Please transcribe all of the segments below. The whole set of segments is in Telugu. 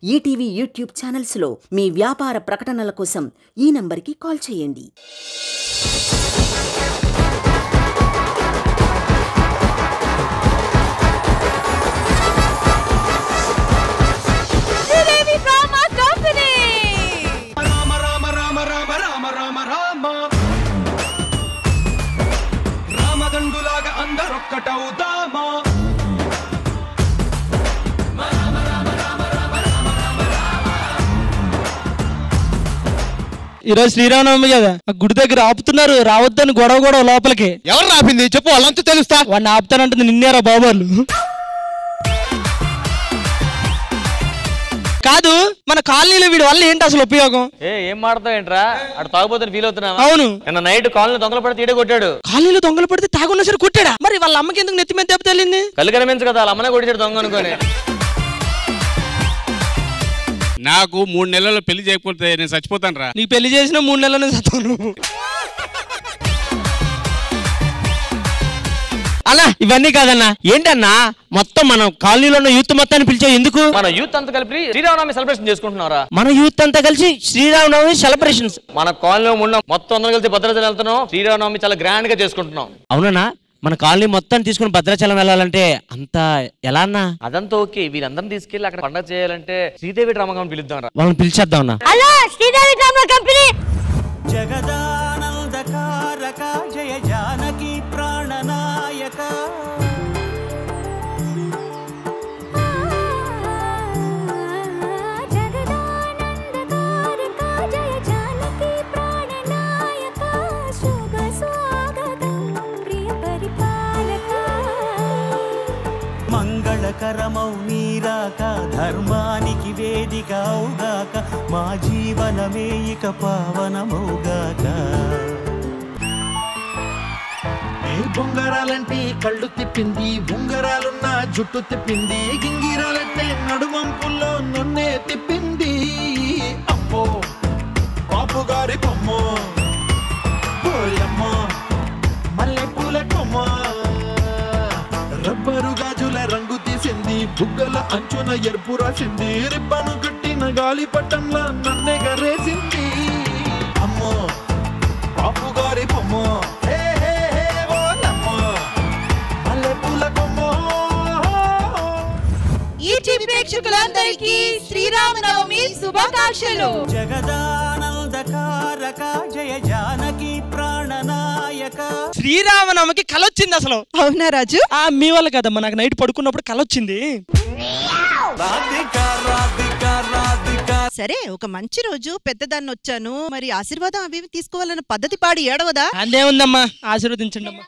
ఈటీవీ యూట్యూబ్ ఛానల్స్లో మీ వ్యాపార ప్రకటనల కోసం ఈ నంబర్కి కాల్ చేయండి. ఈరోజు శ్రీరామనవమి కదా, గుడి దగ్గర ఆపుతున్నారు, రావద్దని గొడవ లోపలికి. ఎవరు ఆపింది చెప్పు, వాళ్ళంతా తెలుస్తా. వాడిని ఆపుతానంటుంది నిన్నేరా బాబాలు. కాదు, మన కాలనీలో వీడి వల్ల ఏంటి అసలు ఉపయోగం? ఏం మాడతావు ఏంట్రా? అటు తాగుపోతే ఫీల్ అవుతున్నా. అవును, నిన్న నైట్ కాలనీ దొంగలు పడితే ఈడే కొట్టాడు. కాలనీలో దొంగలు పడితే తాగున్నా సరే కొట్టాడా? మరి వాళ్ళ అమ్మకి ఎందుకు నెత్తి మీద దెబ్బ తగిలింది? కళ్ళు కనిపించు కదా, వాళ్ళ అమ్మనే కొట్టాడు దొంగ అనుకోని. నాకు 3 నెలల్లో పెళ్లి చేయకపోతే నేను చచ్చిపోతాను రా. నీకు పెళ్లి చేసిన 3 నెలలనే చదువు నువ్వు. అన్నా ఇవన్నీ కాదన్నా, ఏంటన్నా మొత్తం మనం కాలనీలో ఉన్న యూత్ మొత్తాన్ని పిలిచావు ఎందుకు? మన యూత్ అంతా కలిపి శ్రీరామనవమి సెలబ్రేషన్ చేసుకుంటున్నారా? మన యూత్ అంతా కలిసి శ్రీరామనవమి సెలబ్రేషన్స్. మన కాలనీలో ఉన్న మొత్తం అందరూ కలిసి భద్రాచలం వెళ్తున్నాం. శ్రీరామనవమి చాలా గ్రాండ్ గా చేసుకుంటున్నాం. అవునన్నా, మన కాలనీ మొత్తం తీసుకుని భద్రాచలం వెళ్ళాలంటే అంత ఎలా అన్నా? అదంతా ఓకే, వీళ్ళందరినీ తీసుకెళ్లి అక్కడ పండుగ చేయాలంటే శ్రీదేవి డ్రామా కంపెనీ పిలుద్దాం రా. వాళ్ళని పిలిచేద్దాం అన్నా. Hello Sridevi drama company. జగదానందకారక జయ జానకి ప్రాణనాయక. మంగళకరమౌ నీరాక ధర్మానికి వేదిక అవుగాక మా జీవనమే ఇక పావనమౌగాక. బొంగరాలంటే కళ్ళు తిప్పింది, ఉంగరాలున్న జుట్టు తిప్పింది, గింగిరాలంటే నడుమంపుల్లో నన్నే తిప్పింది. అమ్మో బాపు గారి బొమ్మ, పోయమ్మ మల్లె పూల కొమ్మ, రబ్బరు గాజుల రంగు తీసింది, బుగ్గల అంచున ఎరుపు రాసింది, రిబ్బను కట్టిన గాలి పట్టంలా నన్నే గరేసింది. అమ్మో బాపు గారి బొమ్మ, ప్రేక్షకులందరికీ శ్రీరామనవమి శుభాకాంక్షలు. జగదానందకారక జయ జానకి ప్రాణనాయక. శ్రీరామనవమికి కలొచ్చింది అసలు. అవునా రాజు? మీ వల్ల కదమ్మా, నాకు నైట్ పడుకున్నప్పుడు కలొచ్చింది. సరే, ఒక మంచి రోజు పెద్దదాన్ని వచ్చాను, మరి ఆశీర్వాదం అవి తీసుకోవాలన్న పద్ధతి పాడి ఏడవదా? అందేముందమ్మా, ఆశీర్వదించండి అమ్మా.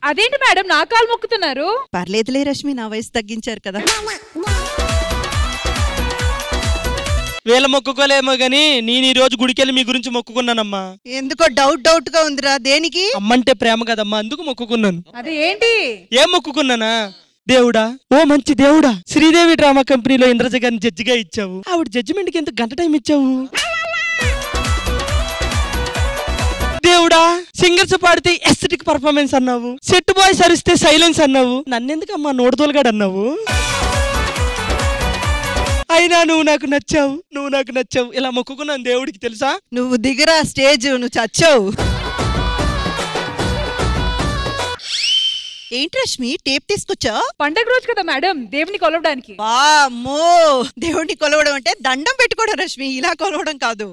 అదేంటి మేడం నా కాలు మొక్కుతున్నారు? పర్లేదులే రష్మి, నా వయసు తగ్గించారు కదా. వీళ్ళ మొక్కుకోలేమో గాని నేను ఈ రోజు గుడికెళ్ళి మీ గురించి మొక్కుకున్నానమ్మా. ఎందుకో డౌట్ గా ఉందిరా. దేనికి? అమ్మంటే ప్రేమ కదమ్మా, అందుకు మొక్కుకున్నాను. అది ఏంటి? ఏం మొక్కుకున్నానా? దేవుడా, ఓ మంచి దేవుడా, శ్రీదేవి డ్రామా కంపెనీలో ఇంద్రజ గారిని జడ్జిగా ఇచ్చావు. ఆవిడ జడ్జిమెంట్ కి ఎందుకు గంట టైం ఇచ్చావు? దేవుడా, సింగర్స్ పాడితే ఎస్థెటిక్ పర్ఫార్మెన్స్ అన్నావు, సెట్ బాయ్స్ అరిస్తే సైలెన్స్ అన్నావు, నన్నెందుకమ్మా నోడుదోలుగాడు అన్నావు? అయినా నువ్వు నాకు నచ్చావు. ఇలా మొక్కుకున్నాను దేవుడికి, తెలుసా? నువ్వు దిగరా స్టేజ్, నువ్వు చచ్చావు. ఏంటి రష్మి, టేప్ తీసుకొచ్చా? పండగ రోజు కదా మేడం, దేవుని కొలవడానికి. వామ్మో, దేవుడిని కొలవడం అంటే దండం పెట్టుకోవడం రష్మి, ఇలా కొలవడం కాదు.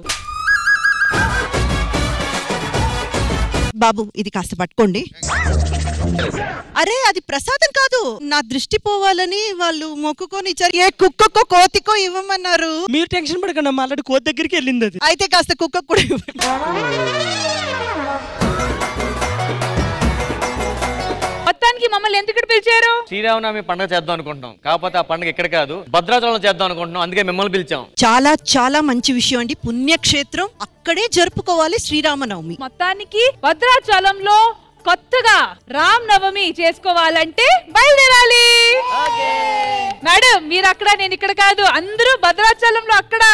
బాబు, ఇది కాస్త పట్టుకోండి. అరే, అది ప్రసాదం కాదు, నా దృష్టి పోవాలని వాళ్ళు మొక్కుకొని ఇచ్చారు. ఏ కుక్కకో కోతికో ఇవ్వమన్నారు. మీరు టెన్షన్ పడకండి అమ్మా, ఆల్రెడీ కోతి దగ్గరికి వెళ్ళింది అది. అయితే కాస్త కుక్క కూడా ఇవ్వండి. మొత్తానికి మమ్మల్ని ఎందుకు పిలిచారు? శ్రీరామనవమి పండుగ చేద్దాం అనుకుంటున్నాం, కాకపోతే ఆ పండుగ ఇక్కడ కాదు, భద్రాచలంలో చేద్దాం అనుకుంటున్నాం. అందుకే మిమ్మల్ని పిలిచాం. చాలా చాలా మంచి విషయం అండి, పుణ్యక్షేత్రం, అక్కడే జరుపుకోవాలి శ్రీరామనవమి. మొత్తానికి భద్రాచలంలో కొత్తగా రామ్ నవమి చేసుకోవాలంటే బయలుదేరాలి. మేడం మీరు అక్కడ, నేను ఇక్కడ కాదు, అందరూ భద్రాచలంలో అక్కడ.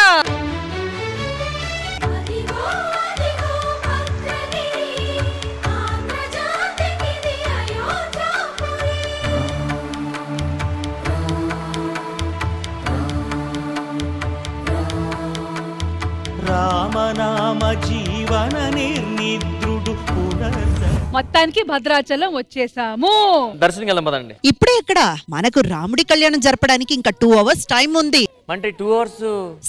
రామనామ జీవన నిర్నిద్రుడు పునర్ద. మొత్తానికి భద్రాచలం వచ్చేసాము. దర్శనం వెళ్దాం పదండి. ఇప్పుడే ఎక్కడ మనకు రాముడి కళ్యాణం జరపడానికి ఇంకా 2 hours టైం ఉంది. అంటే 2 hours.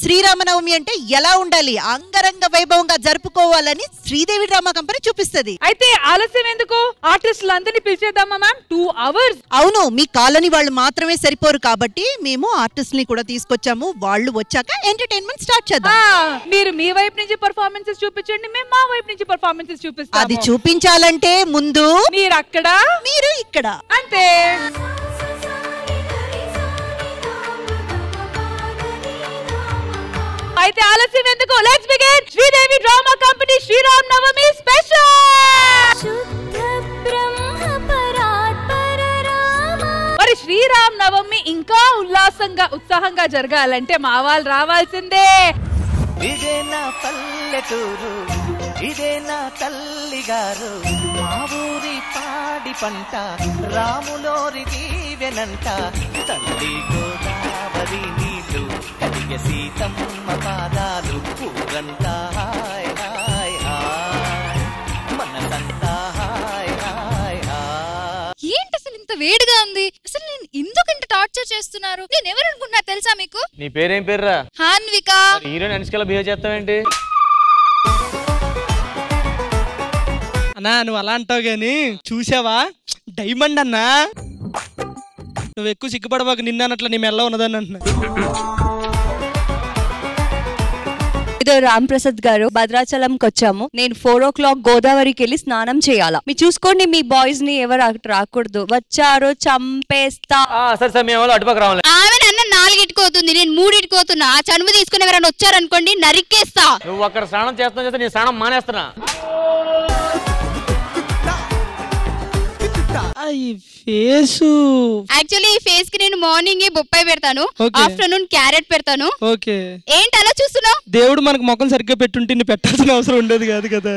శ్రీరామనవమి అంటే ఎలా ఉండాలి, అంగరంగ వైభవంగా జరుపుకోవాలని శ్రీదేవి డ్రామా కంపెనీ చూపిస్తది. అయితే ఆలస్యం ఎందుకు, ఆర్టిస్టులు అందరినీ పిలిచేద్దామా మ్యామ్? 2 hours. అవును, మీ కాలనీ వాళ్ళు మాత్రమే సరిపోరు కాబట్టి మేము ఆర్టిస్ట్ ని కూడా తీసుకొచ్చాము. వాళ్ళు వచ్చాక ఎంటర్టైన్మెంట్ స్టార్ట్ చేద్దాం. మీరు మీ వైపు నుంచి పర్ఫార్మెన్సెస్ చూపించండి, మేము మా వైపు నుంచి పర్ఫార్మెన్సెస్ చూపిస్తాం. అది చూపించాలంటే ముందు మీరు అక్కడ, మీరు ఇక్కడ, అంతే. అయితే ఆలస్యం ఎందుకు, let's begin. Sridevi drama company Sriram Navami special. మరి శ్రీరామ్ నవమి ఇంకా ఉల్లాసంగా ఉత్సాహంగా జరగాలంటే మా వాళ్ళు రావాల్సిందే. ఇదే నా పల్లెటూరు, ఇదే నా తల్లి గారు, మా ఊరి పాడి పంట రాములోరి దీవెనంట. తల్లి గోదావరి నీళ్ళు కలిగే సీతమ్మ పాదాలు, ఊరంతా హాయ్ హాయ్ హాయ్, మనసంతా హాయ్ హాయ్ హాయ్. ఏంటి అసలు ఇంత వేడిగా ఉంది? అసలు నేను ఎందుకు ఇంత టార్చర్ చేస్తున్నారు? నేను ఎవరు అనుకున్నా తెలుసా మీకు? నీ పేరేం పేర్రా? హాన్విక. Heroine అనుష్కలా behave చేస్తావేంటి? అన్నా నువ్వు అలా అంటావు గాని చూసావా డైమండ్ అన్నా, నువ్వు ఎక్కువ సిగ్గుపడబాకు, నిన్నట్లా నీ మెల్ల ఉన్నదని అంటున్నా. ఇదో రామ్ ప్రసాద్ గారు, భద్రాచలంకి వచ్చాము. నేను 4 o'clock గోదావరికి వెళ్ళి స్నానం చేయాలా. మీరు చూసుకోండి, మీ బాయ్స్ ని ఎవరు అక్కడ రాకూడదు. వచ్చారో చంపేస్తా. సరే సరే, మేము అటుపక్క రావాలి. ఆమె నన్ను 4కి పోతుంది, నేను 3కి పోతున్నా. ఆ చనుము తీసుకుని ఎవరైనా వచ్చారనుకోండి నరికేస్తా. నువ్వు అక్కడ స్నానం చేస్తా నీ స్నానం మానేస్తున్నా. యాక్చువల్లీ ఈ ఫేస్ కి నేను మార్నింగ్ బొప్పాయి పెడతాను, ఆఫ్టర్నూన్ క్యారెట్ పెడతాను. ఏంటి అలా చూస్తున్నావు? దేవుడు మనకు మొక్కలు సరిగ్గా పెట్టుంటే నీ పెట్టాల్సిన అవసరం ఉండేది కాదు కదా.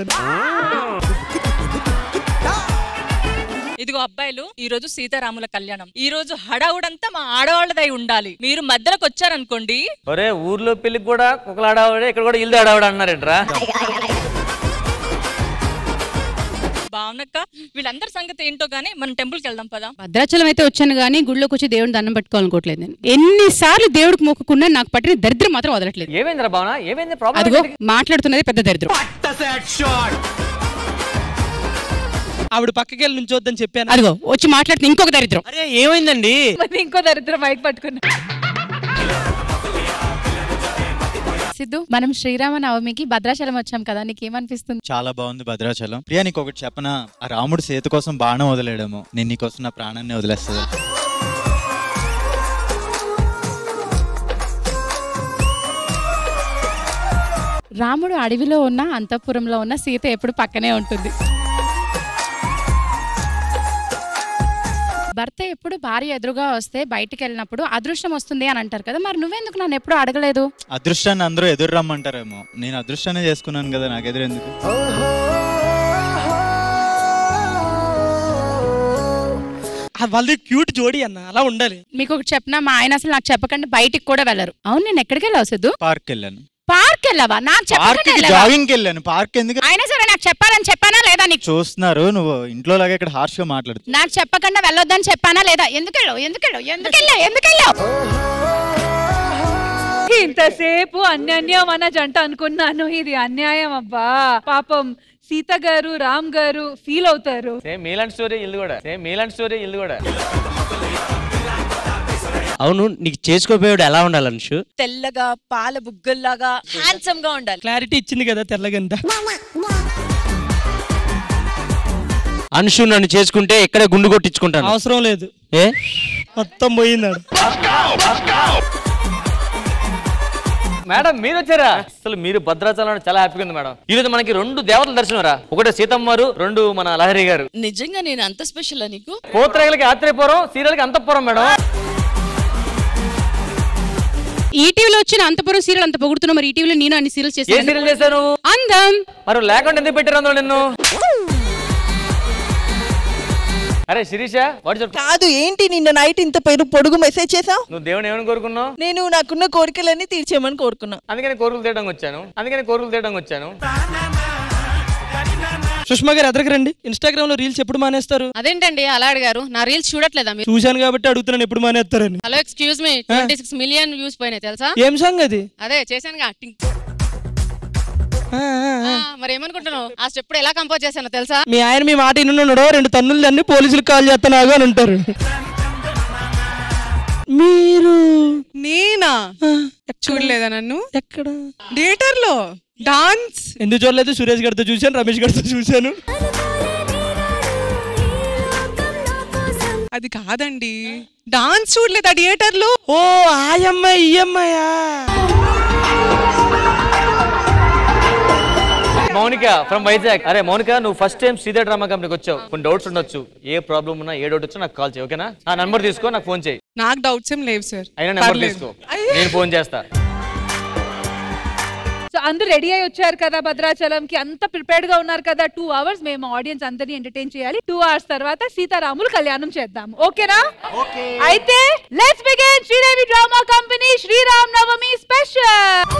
ఇదిగో అబ్బాయిలు, ఈ రోజు సీతారాముల కళ్యాణం. ఈ రోజు హడావుడంతా మా ఆడవాళ్ళదై ఉండాలి. మీరు మధ్యలోకి వచ్చారనుకోండి. ఒరే ఊర్లో పెళ్లికి కూడా కుక్కలు ఆడవాడే, ఇక్కడ కూడా ఇల్లు ఆడవాడు అన్నారేంట్రా? బావునక్క, వీళ్ళందరి సంగతి ఏంటో గానీ మనం టెంపుల్ కి వెళ్దాం పదా. భద్రాచలం అయితే వచ్చాను గానీ గుళ్ళోకి వచ్చి దేవుడిని దండం పెట్టుకోవాలనుకోవట్లేదు. నేను ఎన్నిసార్లు దేవుడికి మొక్కుకున్నా నాకు పట్టిన దరిద్రం మాత్రం వదలట్లేదు. ఏమైందిరా భావన, ఏమైంది ప్రాబ్లం? అదిగో మాట్లాడుతున్నది పెద్ద దరిద్రం. ఆవిడ పక్కకి వెళ్ళి నుంచోద్దని చెప్పాను. అదిగో వచ్చి మాట్లాడుతున్న ఇంకొక దరిద్రం. అరే ఏమైందండి? ఇంకో దరిద్రం బయట పట్టుకున్నా. సిద్ధు, మనం శ్రీరామ నవమికి భద్రాచలం వచ్చాం కదా, నీకేమనిపిస్తుంది? చాలా బాగుంది భద్రాచలం. ప్రియా నీకు ఒకటి చెప్పనా, ఆ రాముడు సీత కోసం బాణం వదిలేయడము, నేను నీకోసం నా ప్రాణాన్ని వదిలేస్తుంది. రాముడు అడవిలో ఉన్న అంతఃపురంలో ఉన్న సీత ఎప్పుడు పక్కనే ఉంటుంది. భర్త ఎప్పుడు భార్య ఎదురుగా వస్తే బయటికి వెళ్ళినప్పుడు అదృష్టం వస్తుంది అని అంటారు కదా, మరి నువ్వెందుకు నన్ను ఎప్పుడు అడగలేదు? అదృష్టాన్ని అందరూ ఎదురు రమ్మంటారేమో, నేను అదృష్టాన్ని చేసుకున్నాను కదా, నాకు ఎదురు ఎందుకు? వాళ్ళది క్యూట్ జోడి అన్న, అలా ఉండాలి. మీకు ఒకటి చెప్పినా, మా ఆయన అసలు నాకు చెప్పకుండా బయటికి కూడా వెళ్ళరు. అవును, నేను ఎక్కడికి వెళ్ళావు సిద్ధు? పార్క్ వెళ్ళాను. పార్క్ వెళ్ళావా? నాకు జాగింగ్ వెళ్ళాను. పార్క్ ఎందుకు? అయినా సరే నాకు చెప్పాలని చెప్పానా లేదా? నీకు చూస్తున్నారు, నువ్వు ఇంట్లో లాగా ఇక్కడ హార్ష్ గా మాట్లాడుతు. నాకు చెప్పకుండా వెళ్ళొద్దని చెప్పానా లేదా? ఎందుకెళ్ళావు? ఇంతసేపు అన్యాన్యం అన్న జంట అనుకున్నాను, ఇది అన్యాయం అబ్బా. పాపం సీత గారు, రామ్ గారు ఫీల్ అవుతారు. సేమ్ మీలాంటి స్టోరీ ఇల్లు కూడా. అవును, నీకు చేసుకోపోయాడు ఎలా ఉండాలి అనుషు? తెల్లగా పాల బుగ్గల్లాగా హ్యాండ్సమ్ గా ఉండాలి. క్లారిటీ ఇచ్చింది కదా తెల్లగంత. అనుషు నన్ను చేసుకుంటే ఎక్కడ గుండు కొట్టించుకుంటాను. అవసరం లేదు, ఏ మొత్తం పోయిందాడు. మేడం మీరు వచ్చారా? అసలు మీరు భద్రాచలం చాలా హ్యాపీగా ఉంది మేడం. ఈ రోజు మనకి 2 దేవతల దర్శనం రా. ఒకటి సీతమ్మ వారు, 2 మన లహరి గారు. నిజంగా నేను అంత స్పెషల్ నీకు? పోత్రేగలకి ఆత్రేయపురం, సీరియల్కి అంతఃపురం మేడం. ఈటీవీలో వచ్చిన అంతపురం సీరియల్ అంత పొగుడుతున్నావు, మరి ఈటీవీలో నేను అన్ని సీరియల్స్ చేశాను. ఏ సీరియల్ చేశాను? అందం. మరి లేకుండా ఎందుకు పెట్టారు అందులో నిన్ను? అరే శిరీష కాదు ఏంటి నిన్న నైట్ ఇంత పొడుగు మెసేజ్ చేసావు? నువ్వు దేవుని ఏమని కోరుకున్నావు? నేను నాకున్న కోరికలన్నీ తీర్చేయమని కోరుకున్నా. అందుకని కోరికలు తీయడానికి వచ్చాను. సుష్మా గారు ఎదరికి రండి. ఇన్స్టాగ్రామ్ లో రీల్స్ ఎప్పుడు మానేస్తారు? అదేంటండి అలా అడిగారు? నా రీల్స్ చూడట్లేదా మీరు? చూశాను కాబట్టి అడుగుతున్నాను ఎప్పుడు మానేస్తారని. Hello excuse me 26 million views పోయినాయి తెలుసా? ఏం సంగతి? అదే చేశానుగా. మరి ఏమనుకుంటున్నావు? ఆ స్టెప్ ఎలా కంపోజ్ చేశానో తెలుసా? మీ ఆయన మీ మాట ఇన్నున్నాడో 2 తన్నులు దాన్ని పోలీసులకు కాల్ చేస్తున్నాగా అని అంటారు. మీరు నేనా చూడలేదా నన్ను? ఎక్కడ? థియేటర్ లో డాన్స్ ఎందుకు చూడలేదు? సురేష్ గారితో చూశాను, రమేష్ గారితో చూశాను. అది కాదండి, డాన్స్ చూడలేదా థియేటర్ లో? ఓ ఆ అమ్మాయి ఈ అమ్మాయా? మౌనిక ఫ్రమ్ వైజాగ్. అరే మౌనిక, నువ్వు ఫస్ట్ టైం శ్రీధర్ డ్రామా కంపెనీకి వచ్చావు. కొన్ని డౌట్స్ ఉండొచ్చు. ఏ ప్రాబ్లం ఉన్నా ఏ డౌట్ వచ్చా నాకు కాల్ చేయి, ఓకేనా? ఆ నంబర్ తీసుకో, నాకు ఫోన్ చేయి. నాకు డౌట్స్ ఏం లేవు సార్. అయినా నంబర్ తీసుకో, నేను ఫోన్ చేస్తా. సో అందరూ రెడీ అయి వచ్చారు కదా భద్రాచలంకి, అంత ప్రిపేర్డ్ గా ఉన్నారు కదా. 2 hours మేము ఆడియన్స్ అందరినీ ఎంటర్టైన్ చేయాలి. 2 hours తర్వాత సీతారాములు కళ్యాణం చేద్దాం, ఓకేనా? అయితే let's begin Sridevi drama company Sriram Navami special.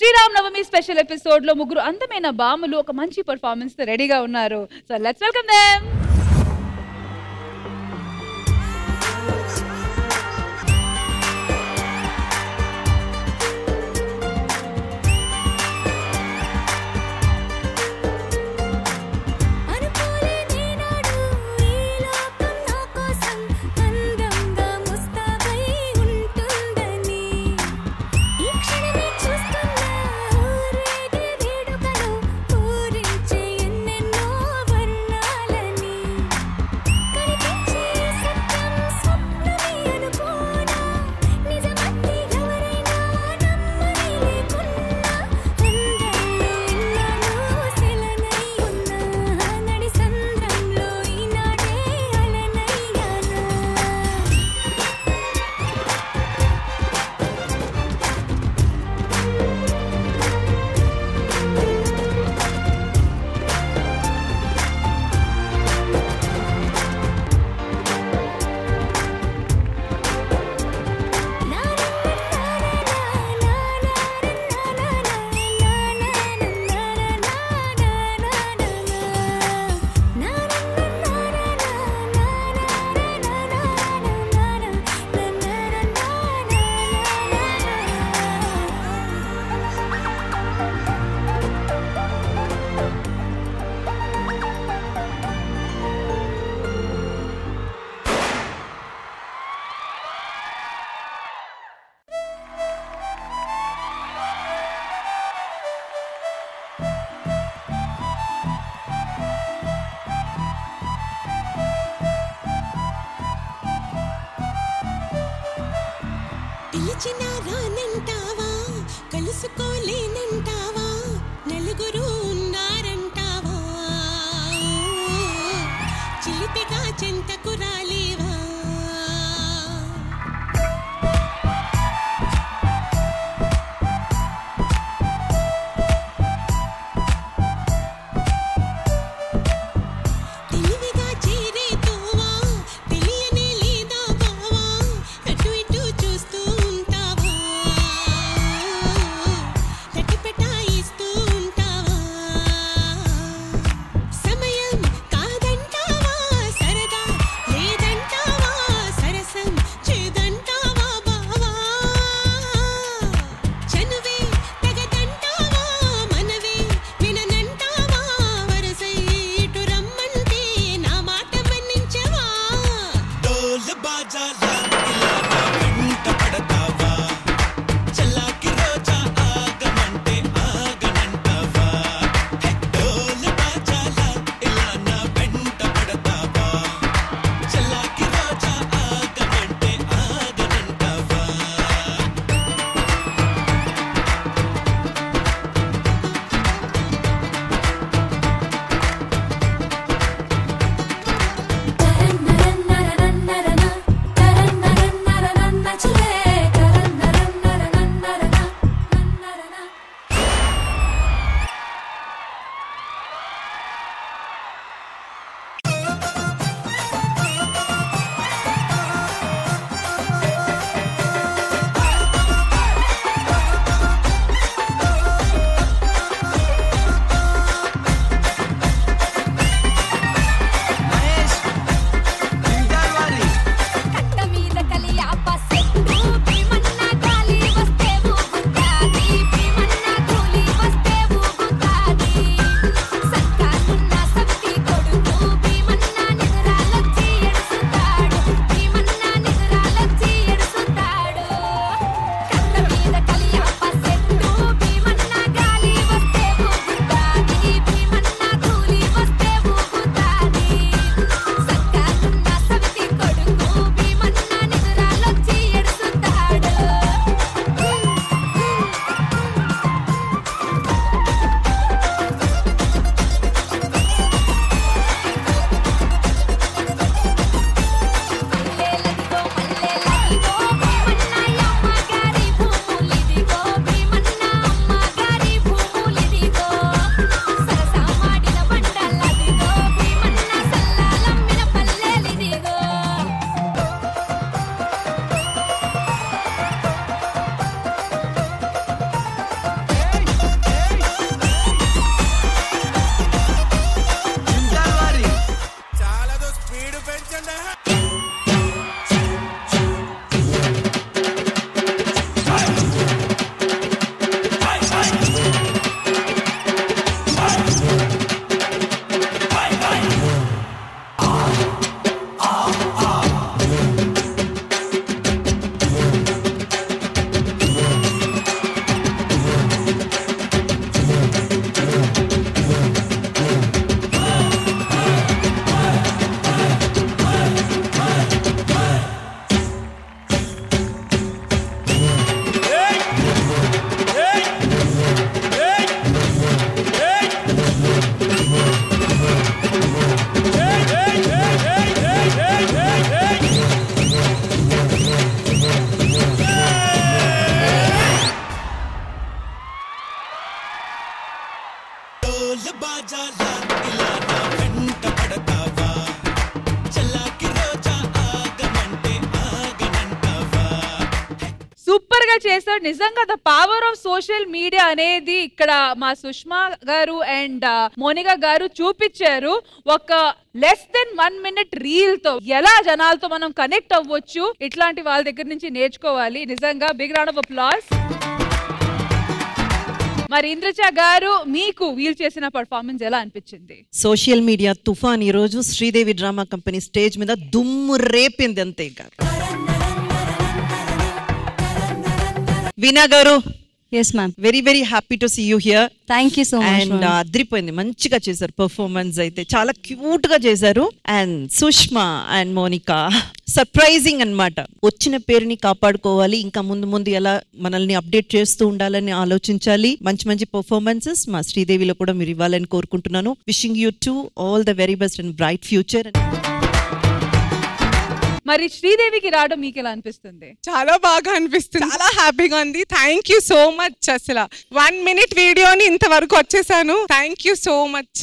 Sriram Navami special episode లో ముగ్గురు అందమైన బాములు ఒక మంచి పర్ఫార్మెన్స్ తో రెడీగా ఉన్నారు. So let's welcome them. పిలిచిన రానంటావా, కలుసుకోలేనంటావా, నలుగురు ఉన్నారంటావా, చిలిపిగా చెంతకు రాలేవా. తెలివిగా చేరే తోవా, తెలియనే లేదా బావా, అటు ఇటు చూస్తూ ఉంటావా, తట్టిపెటాయిస్తూ ఉంటావా. సమయం కాదంటావా, సరదా లేదంటావా, స్పీడ్ పెంచండి. సూపర్ గా చేశాడు నిజంగా. The power of social media అనేది ఇక్కడ మా సుష్మా గారు అండ్ మోనికా గారు చూపించారు. ఒక లెస్ దెన్ 1 minute రీల్ తో ఎలా జనాలతో మనం కనెక్ట్ అవ్వచ్చు, ఇట్లాంటి వాళ్ళ దగ్గర నుంచి నేర్చుకోవాలి. నిజంగా బిగ్ రౌండ్ ఆఫ్ అప్లాస్. మరి ఇంద్రజ గారు మీకు వీల్ చేసిన పర్ఫార్మెన్స్ ఎలా అనిపించింది? సోషల్ మీడియా తుఫాన్ ఈ రోజు శ్రీదేవి డ్రామా కంపెనీ స్టేజ్ మీద దుమ్ము రేపింది అంతే. వీణా గారు, yes ma'am, very very happy to see you here. Thank you so much. And అదిరిపోయింది, మంచిగా చేశారు పర్ఫార్మెన్స్ అయితే, చాలా క్యూట్ గా చేశారు. And Sushma and Monika surprising అన్నమాట. వచ్చిన పేరుని కాపాడుకోవాలి, ఇంకా ముందు ముందు ఎలా మనల్ని అప్డేట్ చేస్తూ ఉండాలని ఆలోచించాలి. మంచి మంచి పర్ఫార్మెన్సెస్ మా శ్రీదేవిలో కూడా మీరు ఇవ్వాలని కోరుకుంటున్నాను. Wishing you to all the very best and bright future. మరి శ్రీదేవికి రావడం మీకు ఎలా అనిపిస్తుంది? చాలా బాగా అనిపిస్తుంది, చాలా హ్యాపీగా ఉంది. Thank you so much. అసలు 1 minute వీడియోని ఇంతవరకు వచ్చేసాను. Thank you so much.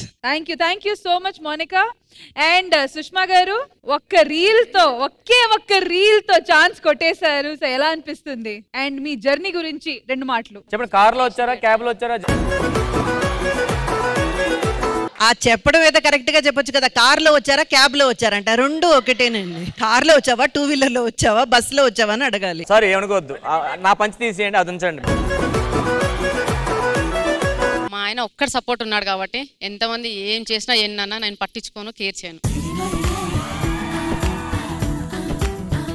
Thank you so much Monika. And Sushma గారు, ఒక్క రీల్ తో ఛాన్స్ కొట్టేశారు. సో ఎలా అనిపిస్తుంది? అండ్ మీ జర్నీ గురించి 2 మాటలు చెప్పండి. కార్ లో వచ్చారా, క్యాబ్ లో వచ్చారా? ఆ చెప్పడం అయితే కరెక్ట్ గా చెప్పొచ్చు కదా. కార్ లో వచ్చారా, క్యాబ్ లో వచ్చారంట, రెండు ఒకటేనండి. కార్ లో వచ్చావా, 2-wheeler లో వచ్చావా, బస్ లో వచ్చావా అని అడగాలి. సారీ ఏమనుకోవద్దు, నా పంచి తీసేయండి, అది ఉంచండి. మా ఆయన ఒక్కటి సపోర్ట్ ఉన్నాడు కాబట్టి ఎంతమంది ఏం చేసినా ఎన్నన్నా నేను పట్టించుకోను, కేర్ చేయను.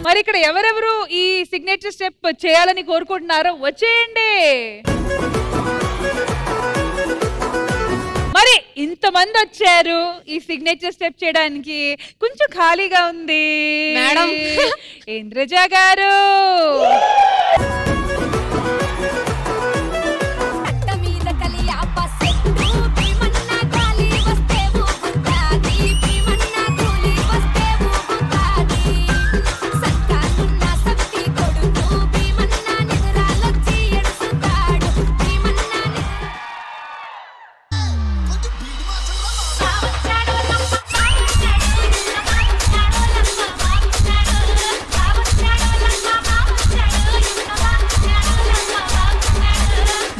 మరి ఇక్కడ ఎవరెవరు ఈ సిగ్నేచర్ స్టెప్ చేయాలని కోరుకుంటున్నారో వచ్చేయండి. మరి ఇంతమంది వచ్చారు ఈ సిగ్నేచర్ స్టెప్ చేయడానికి, కొంచెం ఖాళీగా ఉంది మేడం. ఇంద్రజ గారు,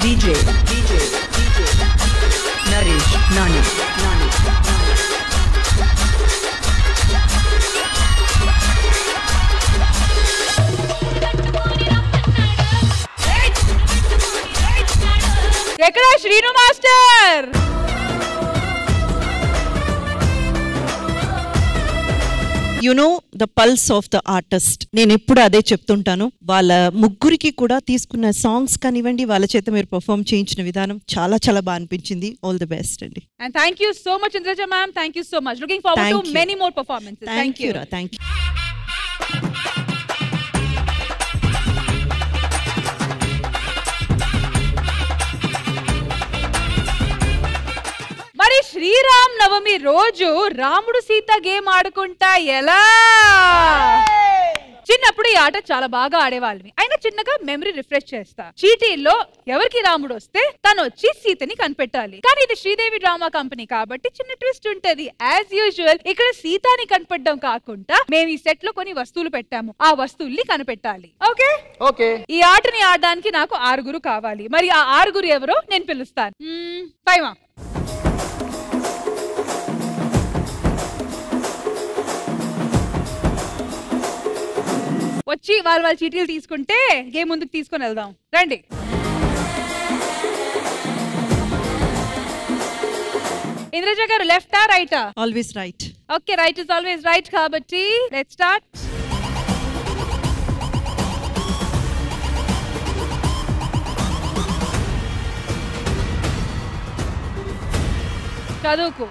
DJ Naresh Nani. ఎక్కడ Srinu master? You know the pulse of the artist. నేను ఎప్పుడు అదే చెప్తుంటాను. వాళ్ళ ముగ్గురికి కూడా తీసుకున్న సాంగ్స్ కానివ్వండి, వాళ్ళ చేత మీరు పర్ఫార్మ్ చేయించిన విధానం చాలా చాలా బాగా అనిపించింది. ఆల్ ది బెస్ట్ అండి. And thank you so much Indraja ma'am, thank you so much, looking forward Thank to you. many more performances. Thank you. Thank you. మరి శ్రీరామ్ నవమి రోజు రాముడు సీత గేమ్ ఆడుకుంటా ఎలా? చిన్నప్పుడు ఈ ఆట చాలా బాగా ఆడేవాళ్ళని. అయినా చిన్నగా మెమరీ రిఫ్రెష్ చేస్తా. చీటీల్లో ఎవరికి రాముడు వస్తే తను వచ్చి సీతని కనిపెట్టాలి. కానీ ఇది శ్రీదేవి డ్రామా కంపెనీ కాబట్టి చిన్న ట్విస్ట్ ఉంటది. యాజ్ యూజువల్ ఇక్కడ సీతని కనిపెట్టడం కాకుండా మేము ఈ సెట్ లో కొన్ని వస్తువులు పెట్టాము, ఆ వస్తువుల్ని కనిపెట్టాలి. Okay okay. ఈ ఆటని ఆడడానికి నాకు 6 కావాలి. మరి ఆ 6 ఎవరో నేను పిలుస్తాను. 5 వచ్చి వాళ్ళ చీటీలు తీసుకుంటే గేమ్ ముందుకు తీసుకొని వెళ్దాం. రండి. ఇంద్రజ గారు లెఫ్టా రైటా? Always right. Okay, right is always right కాబట్టి లెట్స్ స్టార్ట్. చదువుకు.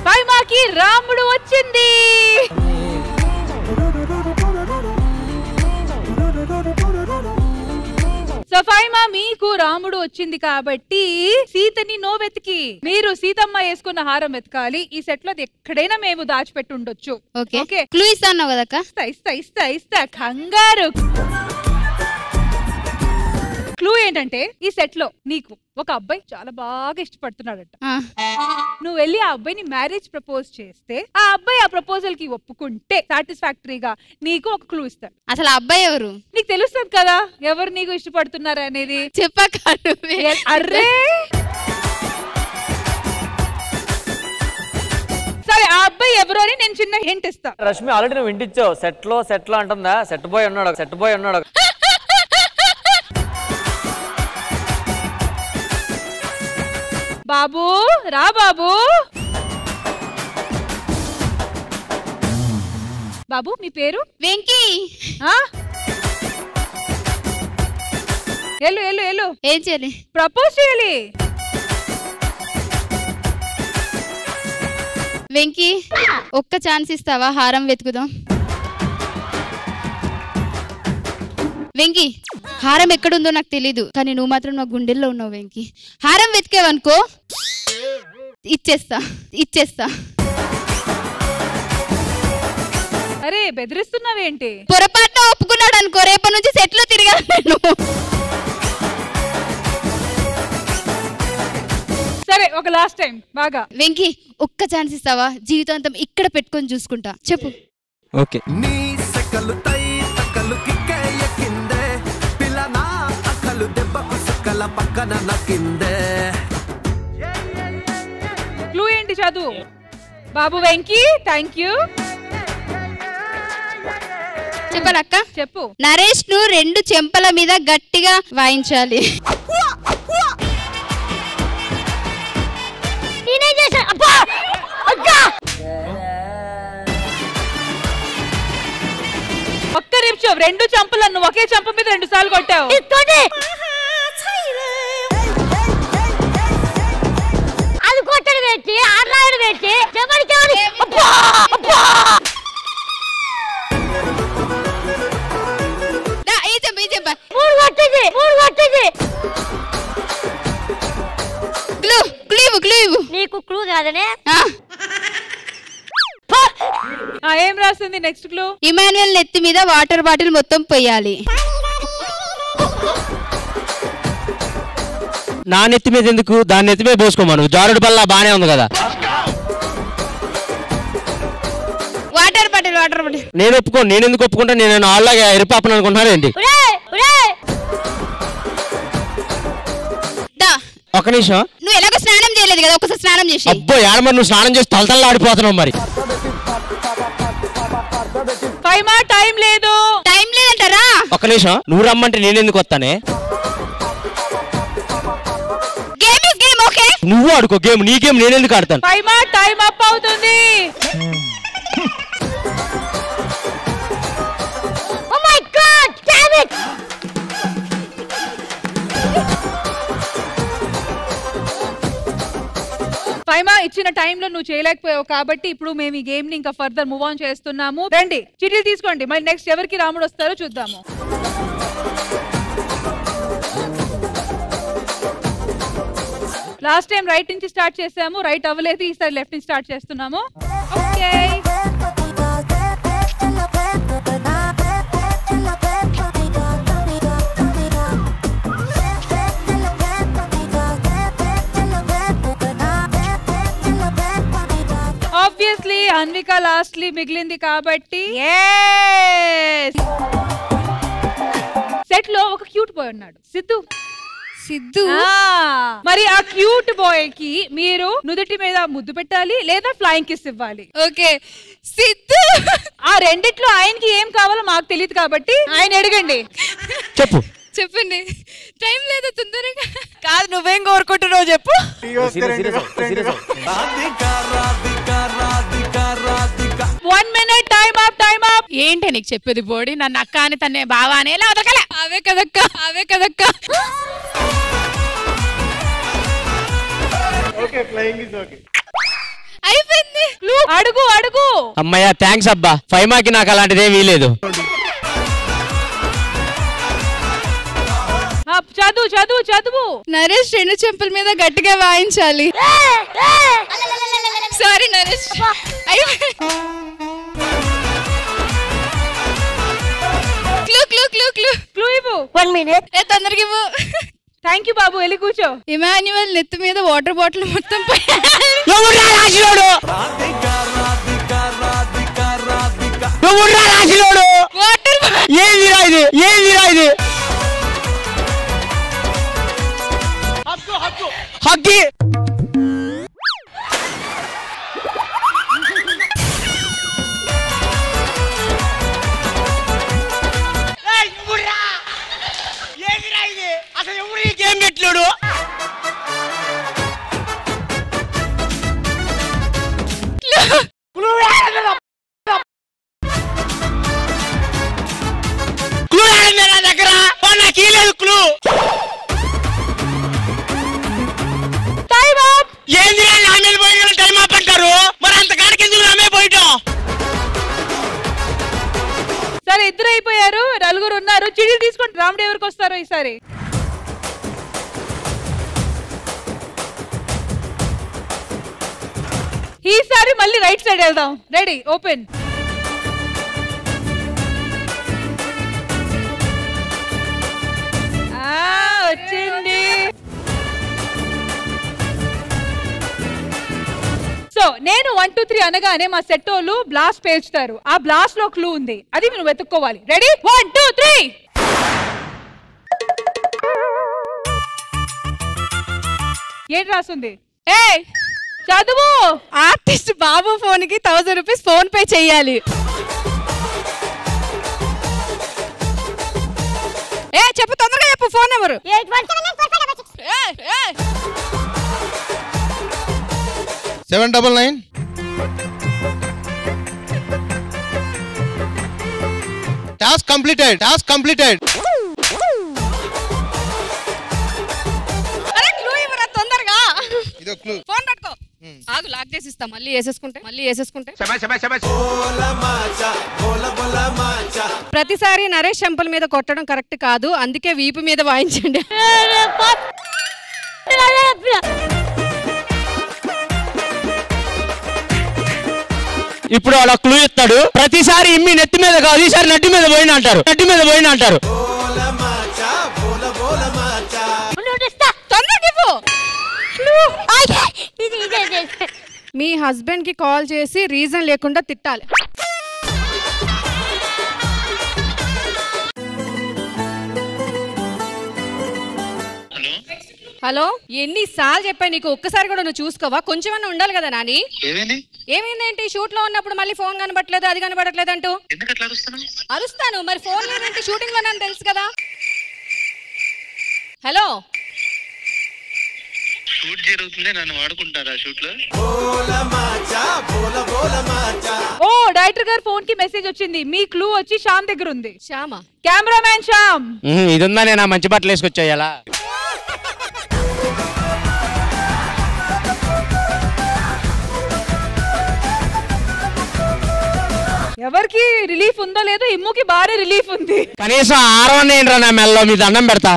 ఫైమాకి రాముడు వచ్చింది. సో ఫైమా మీకు రాముడు వచ్చింది కాబట్టి సీతని వెతికి మీరు సీతమ్మ వేసుకున్న హారం వెతకాలి. ఈ సెట్ లో ఎక్కడైనా మేము దాచిపెట్టి ఉండొచ్చు. ఓకే, క్లూ ఇస్తాను కదక్క. ఇస్తా కంగారు. క్లూ ఏంటంటే ఈ సెట్ లో నీకు ఒక అబ్బాయి చాలా బాగా ఇష్టపడుతున్నాడట. నువ్వు వెళ్ళి ఆ అబ్బాయిని మ్యారేజ్ ప్రపోజ్ చేస్తే ఆ అబ్బాయి ఆ ప్రపోజల్ కి ఒప్పుకుంటే సాటిస్ఫాక్టరీగా నీకు ఒక క్లూ ఇస్తాడు. అసలు ఆ అబ్బాయి ఎవరు నీకు తెలుస్తుంది కదా, ఎవరు నీకు ఇష్టపడుతున్నారు అనేది. చెప్పక అర్రే సరే, ఆ అబ్బాయి ఎవరు అని నేను చిన్న హింట్ ఇస్తా. రష్మి ఆల్రెడీ నువ్వు ఇంటిచ్చావు. సెట్ లో అంటుందా, సెట్ బాయ్ ఉన్నాడు. బాబు రా బాబు. బాబు మీ పేరు? వెంకీ. ఎల్లు ఏం చేయాలి? ప్రపోజ్ చేయాలి. వెంకీ ఒక్క ఛాన్స్ ఇస్తావా? హారం వెతుకుదాం. వెంకీ హారం ఎక్కడుందో నాకు తెలీదు, కానీ నువ్వు మాత్రం నా గుండెల్లో ఉన్నావు వెంకీ. హారం వెతికేవనుకో ఇచ్చేస్తా. అరే బెదిరిస్తున్నావేంటి? పొరపాటున ఒప్పుకున్నాడు అనుకో, రేపటి నుంచి సెట్ లో తిరగాలి నేను. సరే ఒక లాస్ట్ టైం బాగా. వెంకీ ఒక్క ఛాన్స్ ఇస్తావా? జీవితాంతం ఇక్కడ పెట్టుకొని చూసుకుంటా. చెప్పు. ఓకే. క్లూ ఏంటి? చదువు బాబు. Venky thank you. చెప్పాలక్క? చెప్పు. నరేష్ ను 2 చెంపల మీద గట్టిగా వాయించాలి. ఒక్క నిమిషం, 2 చెంపలను నువ్వు ఒకే చెంప మీద 2 సార్లు కొట్టావు. అది కొట్టడు పెట్టి ఆడలాడు పెట్టి నీకు క్లూ కాదనే. ఏం రాస్తుంది నెక్స్ట్ క్లూ? ఇమాన్యుయల్ నెత్తి మీద వాటర్ బాటిల్ మొత్తం పోయాలి. నా నెత్తి మీద ఎందుకు? దాని నెత్తి మీద పోసుకోమను. జారుడు బల్ల బానే ఉంది కదా. వాటర్ బాటిల్ నేను ఒప్పుకోను. నేను ఎందుకు ఒప్పుకుంటా? నేను ఆళ్ళగా ఎరిపాపను అనుకుంటున్నాను ఏంటి? ఒక నిమిషం. నువ్వు ఎలాగో స్నానం చేయలేదు కదా, ఒకసారి స్నానం చేసి. అబ్బో యాడ మరి నువ్వు స్నానం చేసి తలతల్లా ఆడిపోతున్నావు మరి. టైం లేదంటారా? ఒక నిమిషం. నువ్వు రమ్మంటే నేను ఎందుకు వస్తానే? నువ్వు ఆడుకో గేమ్. నీ గేమ్ నేను ఎందుకు ఆడతాను? టైం అప్ అవుతుంది. Oh my god damn it. Faima ఇచ్చిన టైంలో నువ్వు చేయలేకపోయావు కాబట్టి ఇప్పుడు మేము ఈ గేమ్ ని ఇంకా ఫర్దర్ మూవ్ ఆన్ చేస్తున్నాము. రండి చీటీలు తీసుకోండి. మరి నెక్స్ట్ ఎవరికి రాముడు వస్తారో చూద్దాము. లాస్ట్ టైం రైట్ నుంచి స్టార్ట్ చేసాము, రైట్ అవ్వలేదు. ఈసారి లెఫ్ట్ నుంచి స్టార్ట్ చేస్తున్నాము. ఓకే ఆబ్వియస్లీ అన్విక లాస్ట్లీ మిగిలింది కాబట్టి సెట్ లో ఒక క్యూట్ బాయ్ ఉన్నాడు, సిద్ధు. మరి ఆ క్యూట్ బాయ్ కి మీరు నుదుటి మీద ముద్దు పెట్టాలి లేదా ఫ్లయింగ్ కిస్ ఇవ్వాలి. ఓకే సిద్ధు. ఆ రెండిట్లో ఆయనకి ఏం కావాలో మాకు తెలియదు కాబట్టి ఆయన అడగండి. చెప్పు చెప్పండి, టైం లేదు తొందరగా. కాదు నువ్వేం కోరుకుంటున్నావు చెప్పు. One minute, time up. ఏంటి నీకు చెప్పేది బోడి? నన్ను అక్క అని తన్నే బావా అని ఎలా వదలకలే. అవే కదక్క. అయిపోయింది. అడుగు. అమ్మయ్య థ్యాంక్స్ అబ్బా. ఫైమాకి నాకు అలాంటిదే వీలేదు. చదువు. నరేష్ రెండు చెంపల మీద గట్టిగా వాయించాలి. సారీ నరేష్. క్లూ ఇవ్వు. 1 minute. తొందరగా ఇవ్వు. థ్యాంక్ యూ బాబు, వెళ్ళి కూర్చో. ఇమాన్యువల్ నెత్తి మీద వాటర్ బాటిల్ మొత్తం హగ్గి అసలు ఎవరు ఈ గేమ్ పెట్టాడు? దగ్గర నాకు లేదు క్లూ. ఏంది నా మీద పోయి టైం అప్ అంటారు, మరి అంత కాడికి ఎందుకు నా మీద పోయటం? సరే ఇద్దరు అయిపోయారు, నలుగురు ఉన్నారు. చిడిలు తీసుకొని రాముడు ఎవరికి వస్తారో ఈసారి. ఈసారి మళ్ళీ రైట్ సైడ్ వెళ్దాం. Ready, open. వచ్చింది. సో నేను 1 2 3 అనగానే మా సెట్ వాళ్ళు బ్లాస్ట్ పేల్చుతారు. ఆ బ్లాస్ట్ లో క్లూ ఉంది, అది మీరు వెతుక్కోవాలి. రెడీ, 1 2 3. ఏంటి రాస్తుంది? చదువు. ఆర్టిస్ట్ బాబు ఫోన్ కి 1000 రూపీస్ ఫోన్ పే చెయ్యాలి. చెప్పు తొందరగా చెప్పు. Phone number 799. Task completed. తొందరగా ఇదో క్లూ. ఫోన్ పట్టుకో. ఆగు, లాక్ చేసి ఇస్తా. మళ్ళీ వేసేసుకుంటే ప్రతిసారి నరేష్ చెంపల మీద కొట్టడం కరెక్ట్ కాదు, అందుకే వీపు మీద వాయించండి. ఇప్పుడు అలా క్లూ ఇస్తాడు. ప్రతిసారి ఇమ్మి నెత్తి మీద కాదు, ఈసారి నడ్డి మీద పోయిన అంటారు. మీ హస్బెండ్ కి కాల్ చేసి రీజన్ లేకుండా తిట్టాలి. హలో, ఎన్నిసార్లు చెప్పాను నీకు, ఒక్కసారి కూడా నువ్వు చూసుకోవా? కొంచెమన్నా ఉండాలి కదా నాని. ఏమైందేంటి? షూట్ లో ఉన్నప్పుడు మళ్ళీ ఫోన్ కనబడట్లేదు, అది కనబడట్లేదు అంటూ అరుస్తాను. మరి ఫోన్ లేదంటే షూటింగ్ లో నన్ను తెలుసు కదా. హలో, షూట్ జరుగుతుంది, నన్ను వాడుకుంటారా షూట్ లో? ఓ డైరెక్టర్ గారి ఫోన్ కి మెసేజ్ వచ్చింది. మీ క్లూ వచ్చి శ్యామ్ దగ్గర ఉంది. శ్యామా? కెమెరామ్యాన్ శ్యామ్. ఇది ఉందా? నేను మంచి బట్టలు వేసుకొచ్చాయలా. ఎవరికి రిలీఫ్ ఉందో లేదో, ఇమ్ముకి బాగా రిలీఫ్ ఉంది. కనీసం ఆరవనేంట్రా నా మెల్లో, మీ దండం పెడతా.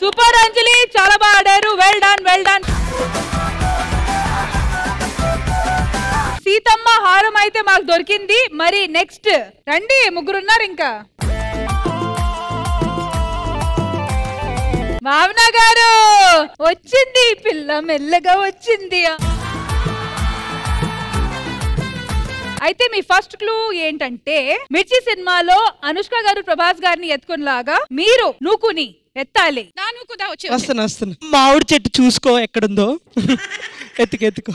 సూపర్ అంజలి, చాలా బాగా ఆడారు. Well done. సీతమ్మ హారం అయితే మాకు దొరికింది. మరి నెక్స్ట్ రండి, ముగ్గురున్నారు ఇంకా. భావన గారు వచ్చింది, పిల్ల మెల్లగా వచ్చింది. అయితే మీ ఫస్ట్ క్లూ ఏంటంటే మిర్చి సినిమాలో అనుష్క గారు ప్రభాస్ గారిని ఎత్తుకునేలాగా మీరు నూకుని ఎత్తాలి. వస్తున్నా మామిడి చెట్టు చూసుకో ఎక్కడుందో. ఎత్తుకో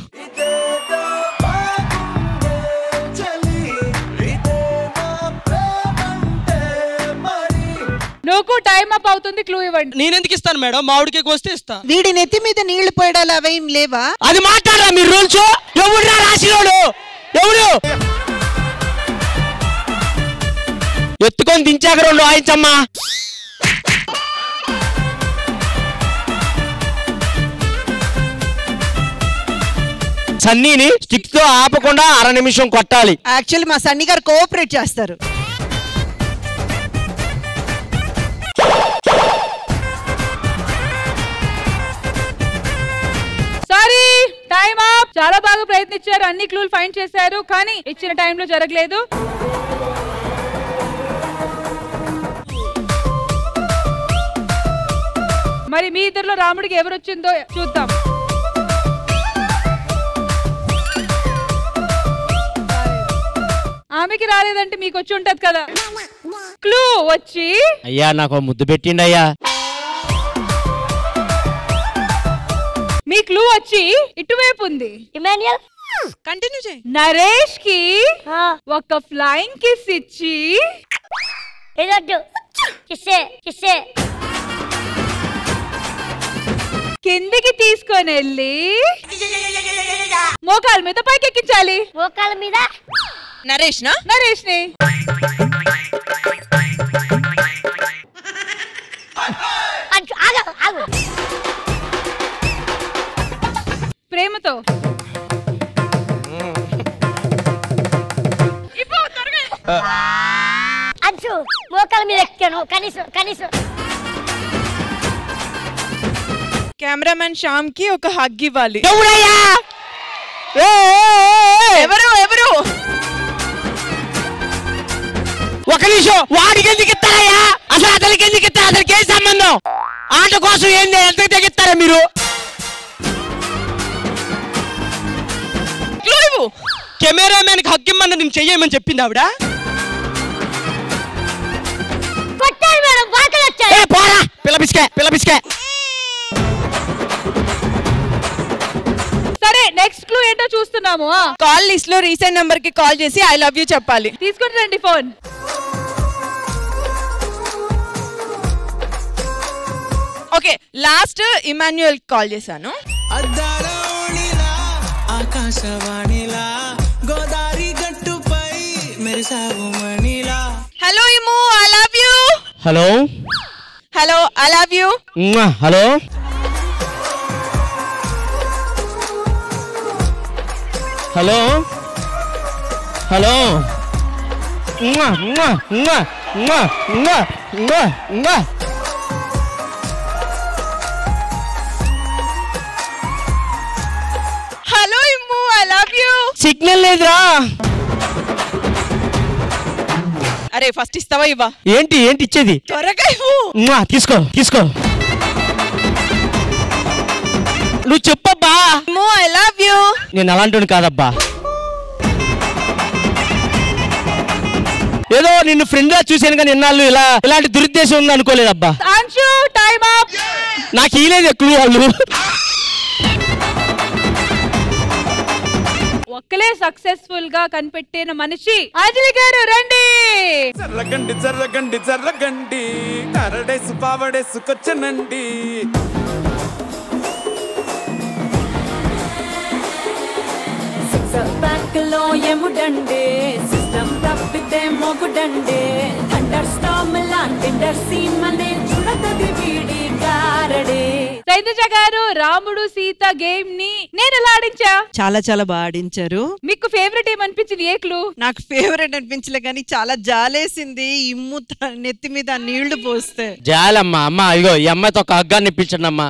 నువ్వు టైం అప్ అవుతుంది. క్లూ ఇవ్వండి. నేను ఎందుకు ఇస్తాను మేడం? మామిడికే కోస్తే ఇస్తా. వీడి నెత్తి మీద నీళ్లు పోయడాలు అవేం లేవా? అది మాట్లాడరా మీరు రూల్స్? ఎవరురా రాసినోడు? ఎవరు ఎత్తుకొని దించాక 2 వాయించమ్మా. సన్నీని స్టిక్ తో ఆపకుండా 1/2 నిమిషం కొట్టాలి. యాక్చువల్లీ మా సన్నీ గారు కోఆపరేట్ చేస్తారు. Sorry, time up. చాలా బాగా ప్రయత్నించారు, అన్ని క్లూలు ఫైండ్ చేశారు, కానీ ఇచ్చిన టైంలో జరగలేదు. మరి మీ ఇద్దరిలో రాముడికి ఎవరు వచ్చిందో చూద్దాం. ఆమెకి రాలేదంటే మీకు వచ్చి ఉంటది కదా. క్లూ వచ్చి అయ్యా నాకు ముద్దు పెట్టిండి అయ్యా. మీ క్లూ వచ్చి ఇటువైపు ఉంది. ఇమాన్యుయల్ కంటిన్యూ చేయి. నరేష్ కి ఒక ఫ్లైయింగ్ కిస్ ఇచ్చి కిందికి తీసుకొని వెళ్ళి మోకాల మీద పైకి ఎక్కించాలి. మోకాల మీద నరేష్ ని ప్రేమతో అంచు మోకాల మీద ఎక్కాను. కనీసం కెమెరామెన్ శ్యామ్ కి ఒక హగ్ ఇవ్వాలి. ఎవరు ఒక నిమిషం. వాడికి ఎందుకు ఇస్తారయ్యా? అసలు అతనికి ఎందుకు ఇస్తారు? అతనికి ఏం సంబంధం? ఆట కోసం ఏంది? ఎంత తెగిస్తారా మీరు? కెమెరామెన్ కి హక్కిమ్మన్న నేను చెయ్యమని చెప్పింది ఆవిడ. పోరా పిల్ల. సరే, నెక్స్ట్ క్లూ ఏంటో చూస్తున్నాము. కాల్ లిస్ట్ లో రీసెంట్ నంబర్ కి కాల్ చేసి ఐ లవ్ యూ చెప్పాలి. తీసుకుని రండి phone. Okay, last Emmanuel call చేశాను. ఆకాశవాణిలా గోదారి గట్టుపై మెరిసావు మణిలా. Hello Imu, I love you. Hello I love you. Hello hello hello hello Immu, I love you. Signal లేదురా. అరే ఫస్ట్ ఇస్తావా ఇవ్వా? ఏంటి ఇచ్చేది? త్వరగా ఇవ్వు. తీసుకో. నువ్వు చెప్పబ్బా. I love you. నేను అలాంటి కాదబ్బా. ఏదో నిన్ను ఫ్రెండ్ గా చూసాను కానీ ఇన్నాళ్ళు ఇలాంటి దురుద్దేశం ఉంది అనుకోలేదబ్బా. నాకు ఇలేదు క్లూ వాళ్ళు. ఒక్కలే సక్సెస్ఫుల్ గా కనిపెట్టిన మనిషి అంజలి గారు, రండి. జర్రగండి కరడేసు పావడేసుకొచ్చనండి. బ్యాక్లో ఎముడండే సిస్టమ్ తప్పితే మొగుడండే. థండర్ స్టార్మ్ లాంటి సీమనే చూడతది వీడి గారడే. శైలజ గారు, రాముడు సీత గేమ్ ని నేను ఎలా ఆడించా? చాలా బాగా ఆడించారు. మీకు ఫేవరెట్ ఏమనిపించింది? ఏ క్లూ? నాకు ఫేవరెట్ అనిపించలే కానీ చాలా జాలేసింది. ఇమ్ము నెత్తి మీద నీళ్లు పోస్తే. జాలమ్మా. అమ్మా ఇగో ఈ అమ్మాయితో ఒక హగ్గాన్ని ఇప్పించండి అమ్మా.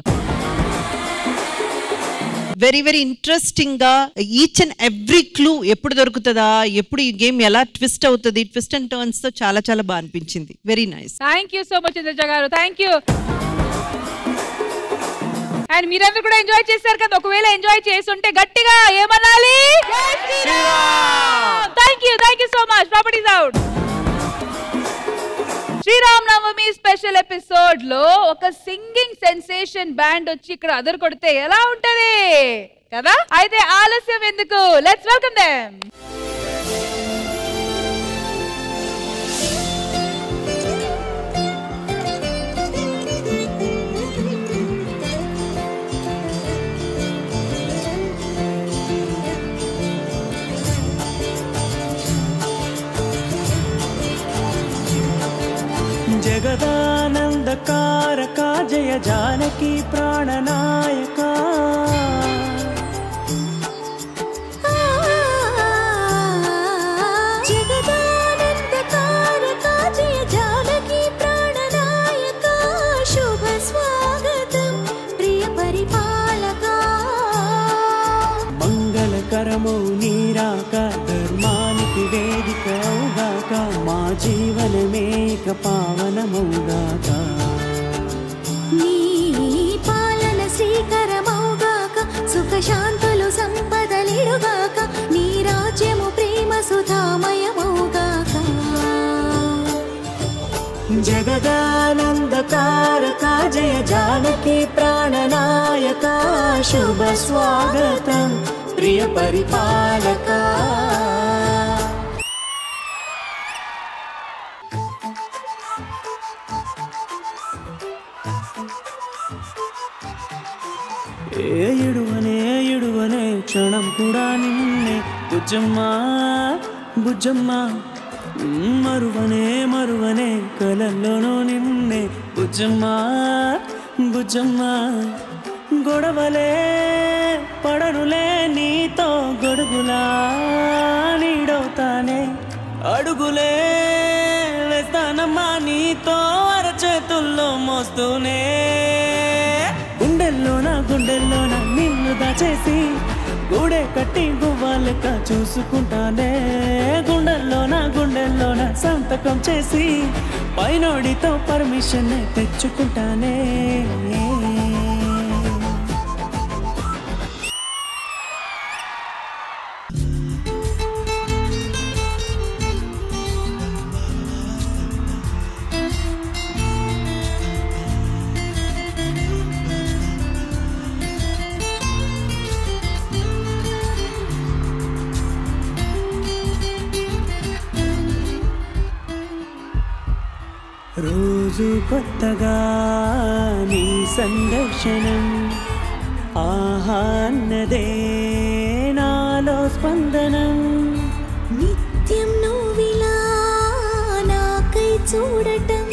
వెరీ ఇంట్రెస్టింగ్ గా ఈచ్ అండ్ ఎవ్రీ క్లూ ఎప్పుడు దొరుకుతుందా, ఎప్పుడు ఈ గేమ్ ఎలా ట్విస్ట్ అవుతుంది, ట్విస్ట్ అండ్ టర్న్స్ తో చాలా బాగా అనిపించింది. Very nice. Thank you so much Shailaja garu. Thank you. And మీరందరూ కూడా ఎంజాయ్ చేశారు కదా. ఒకవేళ ఎంజాయ్ చేస్తుంటే గట్టిగా ఏమనాలి? Thank Thank you so much. Properties out. Sriram Navami special episode లో ఒక సింగింగ్ సెన్సేషన్ బ్యాండ్ వచ్చి ఇక్కడ అదర్ కొడితే ఎలా ఉంటది కదా? అయితే ఆలస్యం ఎందుకు, లెట్స్ వెల్కమ్ దెమ్. జగదానందకారక జయ జానకి ప్రాణనాయక జగదానందకారక జయ జానకి ప్రాణనాయక శుభ స్వాగతం ప్రియ పరిపాలక మంగళకరమౌ నీరాక ధర్మానికి వేదిక అవుగాక మా జీవనమేక పావనమౌగాక నీ పాలన శ్రీకరమౌగాక సుఖ శాంతులు సంపదలిడుగాక నీ రాజ్యము ప్రేమ సుధామయమౌగాక జగదానందకారక జయ జానకి ప్రాణనాయక శుభ స్వాగతం ప్రియ పరిపాలక ఎడువనే క్షణం కూడా నిన్నే బుజ్జమ్మా బుజ్జమ్మా మరువనే కలల్లోనూ నిన్నే బుజ్జమ్మా బుజ్జమ్మా గొడవలే పడనులే నీతో గొడుగులా నీడవుతానే అడుగులే వేస్తానమ్మా నీతో అరచేతుల్లో మోస్తూనే గుండెల్లోన నిన్ను దాచేసి గూడే కట్టి గువ్వాలెక్క చూసుకుంటానే గుండెల్లోన సంతకం చేసి పైనోడితో పర్మిషన్ తెచ్చుకుంటానే రోజు కొత్తగా నీ సందర్శనం ఆహాన్నదే నాలో స్పందనం నిత్యం నువ్విలా నాకై చూడటం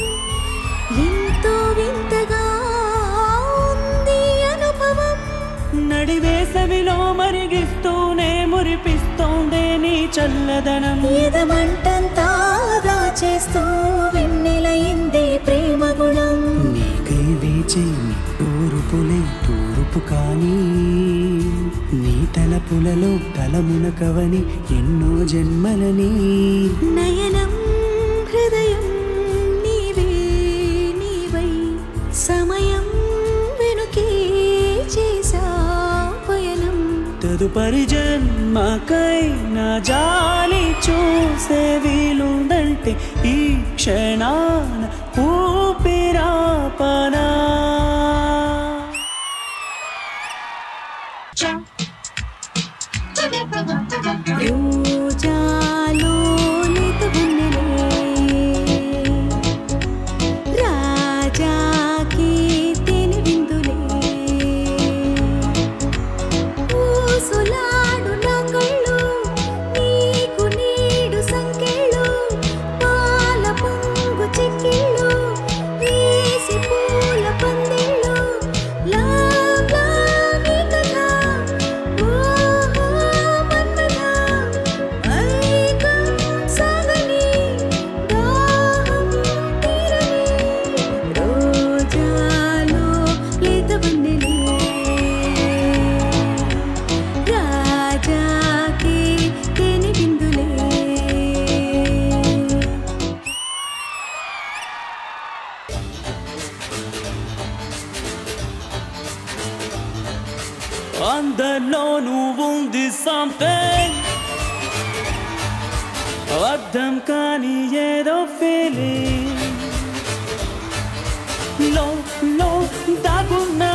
ఎంతో వింతగా ఉంది అనుభవం నడివేసవిలో మరిగిస్తూనే మురిపిస్తోందే నీ చల్లదనం ఎదమంటంతా దాచేస్తూ వెన్నెలయిందే ప్రేమ గుణం నీకై వేచే తూర్పు కానీ నీ తలపులలో తలమునకవని ఎన్నో జన్మలని నయనం హృదయం నీవై సమయం వెనుకే చేసా పయనం తదుపరి జన్మకై నా జాలి చూసే వీలుందంటే ఈ క్షణాన ఊపిరాపనా రోజాలో నీత వెన్నెలే రాజాకి తేనె విందులే ఊసులాడు నా కళ్ళు నీకు నీడు సంకెళ్ళు పాల పొంగు చెక్కిళ్ళు వేసి పూల పందిళ్ళు లవ్ లవ్ ఈ కథ ఓహో మన్మథ ఐకం సాగని దాహం తీరని రోజాలో లేత వెన్నెలే రాజాకి తేనె బిందులే అందరిలో నువ్వుంది సంథింగ్ అర్థం కాని ఏదో ఫీలింగ్ లో లో దాగున్నా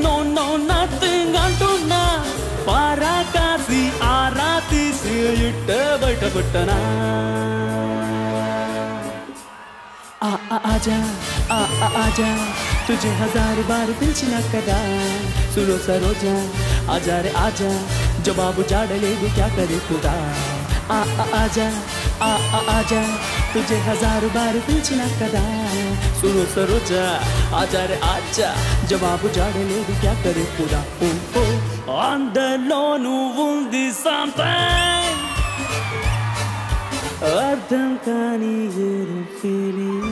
నో నో నథింగ్ అంటున్నా పారా కాసి ఆరా తీసి ఇట్ట బయటపట్టనా आजा आजा तुझे हजार बार पिलचिना कदा सुनो सरोजा आजा रे आजा जवाब जाडलेगी क्या करे खुदा आजा आजा तुझे हजार बार पिलचिना कदा सुनो सरोजा आजा रे आजा जवाब जाडलेगी क्या करे खुदा ओ ओ అందలోను ఉంది something అర్థం కాని ఏదో ఫీలింగ్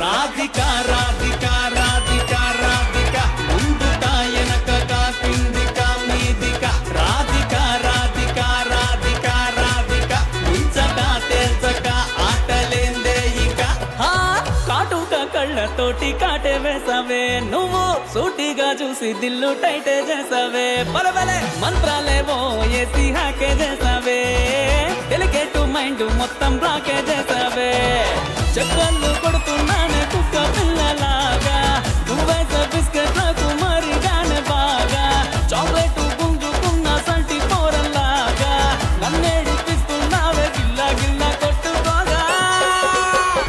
రాధికా రాధికా రాధికా రాధికా ముందుకా వెనకగా కిందికా మీదికా రాధికా రాధికా రాధికా రాధికా ముంచగా తెల్చగా ఆటలేందే ఇక కాటుక కళ్ళతోటి కాటే వేసావే నువ్వు సూటిగా చూసి దిల్లు టైటే చేసావే బలబలే మంత్రాలేవో ఏసి హాకే చేసావే డెలికేట్ మైండ్ మొత్తం బ్లాకే చేసావే చక్కర్లు కొడుతున్నానే కుక్క పిల్లలాగా నువ్వేసే బిస్కెట్ నాకు మరిగానే బాగా చాక్లెట్ గుంజుకున్న సంటి కూరలాగా నన్నేడిపిస్తున్నావే గిల్లా గిల్లా కొట్టుకోగా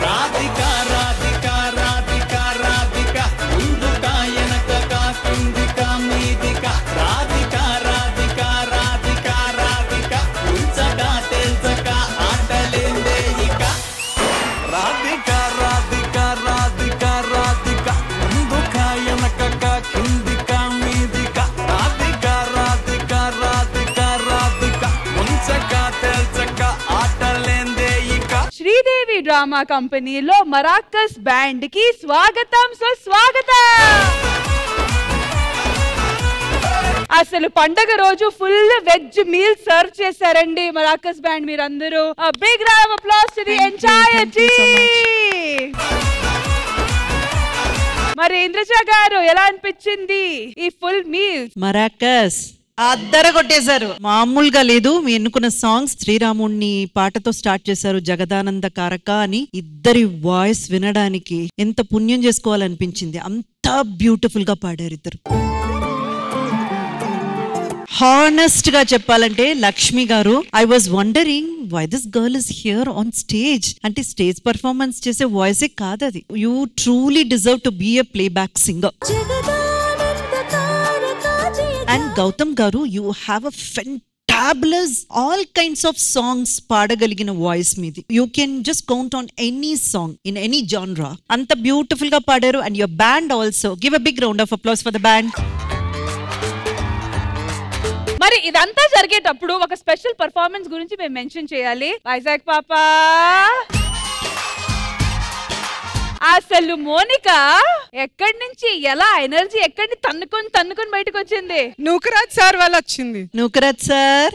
రాధికా రాధికా రాధికా రాధికా ముందుకా వెనకగా కిందికా మీదికా రాధికా రాధికా రాధికా రాధికా ఉంచగా తెల్చగా ఆటలేందే ఇక రాధికా రాధికా రాధికా రాధికా ముందుకా వెనకగా కిందికా మీదికా రాధికా రాధికా రాధికా రాధికా ఉంచగా తెల్చగా ఆటలేందే ఇక శ్రీదేవి డ్రామా కంపెనీలో మరాకస్ బ్యాండ్ కి స్వాగతం సుస్వాగతం. అసలు పండగ రోజు ఫుల్ వెజ్ మీల్ సర్వ్ చేశారండి మరాకస్ బ్యాండ్ మీరందరూ. Big round of applause to the entire team. మరి ఇంద్రజ గారు ఎలా అనిపించింది ఈ ఫుల్ మీల్? మరాకస్ అద్దర కొట్టేశారు, మామూలుగా లేదు. మీ ఎన్నుకున్న సాంగ్స్ శ్రీరాముణ్ణి పాటతో స్టార్ట్ చేశారు, జగదానంద కారక అని. ఇద్దరి వాయిస్ వినడానికి ఎంత పుణ్యం చేసుకోవాలనిపించింది, అంత బ్యూటిఫుల్ గా పాడారు ఇద్దరు. హానెస్ట్ గా చెప్పాలంటే Lakshmi garu, I was wondering why this girl is here on stage. అంటే స్టేజ్ పర్ఫార్మెన్స్ చేసే వాయిసే కాదు అది. You truly deserve to be a playback singer. And Gautam garu, you have a fantabulous all kinds of songs పాడగలిగిన వాయిస్ మీది. You can just count on any song in any genre. అంత బ్యూటిఫుల్ గా పాడారు. And your band also, give a big round of applause for the band. మరి ఇదంతా జరిగేటప్పుడు ఒక స్పెషల్ పర్ఫార్మెన్స్ గురించి మేము మెన్షన్ చేయాలి. వైజాగ్ పాపా, అసలు మోనిక ఎక్కడి నుంచి ఎలా ఎనర్జీ ఎక్కడి తన్నుకొని తన్నుకొని బయటకు వచ్చింది? నూకరాజ్ సార్ వల్ల వచ్చింది. నూకరాజ్ సార్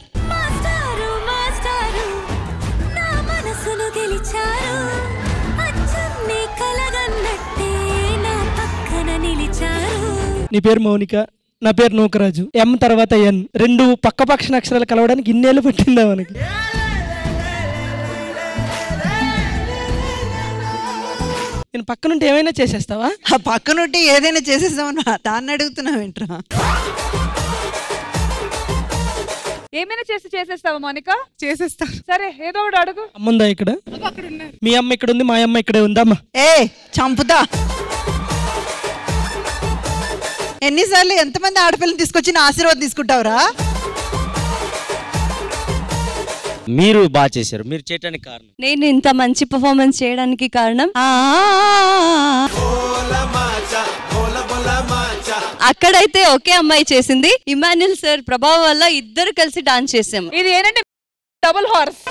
నీ పేరు మౌనిక, నా పేరు నూకరాజు. ఎం తర్వాత ఎన్, రెండు పక్క పక్ష అక్షరాలు కలవడానికి ఇన్నేళ్ళు పట్టిందా మనకి? నేను పక్కనుంటే ఏమైనా చేసేస్తావా? ఆ పక్కనుంటే ఏదైనా చేసేస్తామని దాన్ని అడుగుతున్నావు ఏంట్రా? ఏమైనా చేసేస్తావా మోనిక? చేసేస్తా. సరే ఏదో ఒకటి అడుగు. అమ్ముందా ఇక్కడ? మీ అమ్మ ఇక్కడ ఉంది, మా అమ్మ ఇక్కడే ఉందమ్మా. ఏ చంపుతా. ఎన్నిసార్లు ఎంతమంది ఆడపిల్లని తీసుకొచ్చి నా ఆశీర్వాదం తీసుకుంటావురా? మీరు బాగా చేశారు, మీరు చేయడానికి కారణం. నేను ఇంత మంచి పర్ఫార్మెన్స్ చేయడానికి కారణం అక్కడైతే ఒకే అమ్మాయి చేసింది, ఇమాన్యుల్ సార్ ప్రభావం వల్ల ఇద్దరు కలిసి డాన్స్ చేసాము. ఇది ఏంటంటే డబుల్ హార్స్.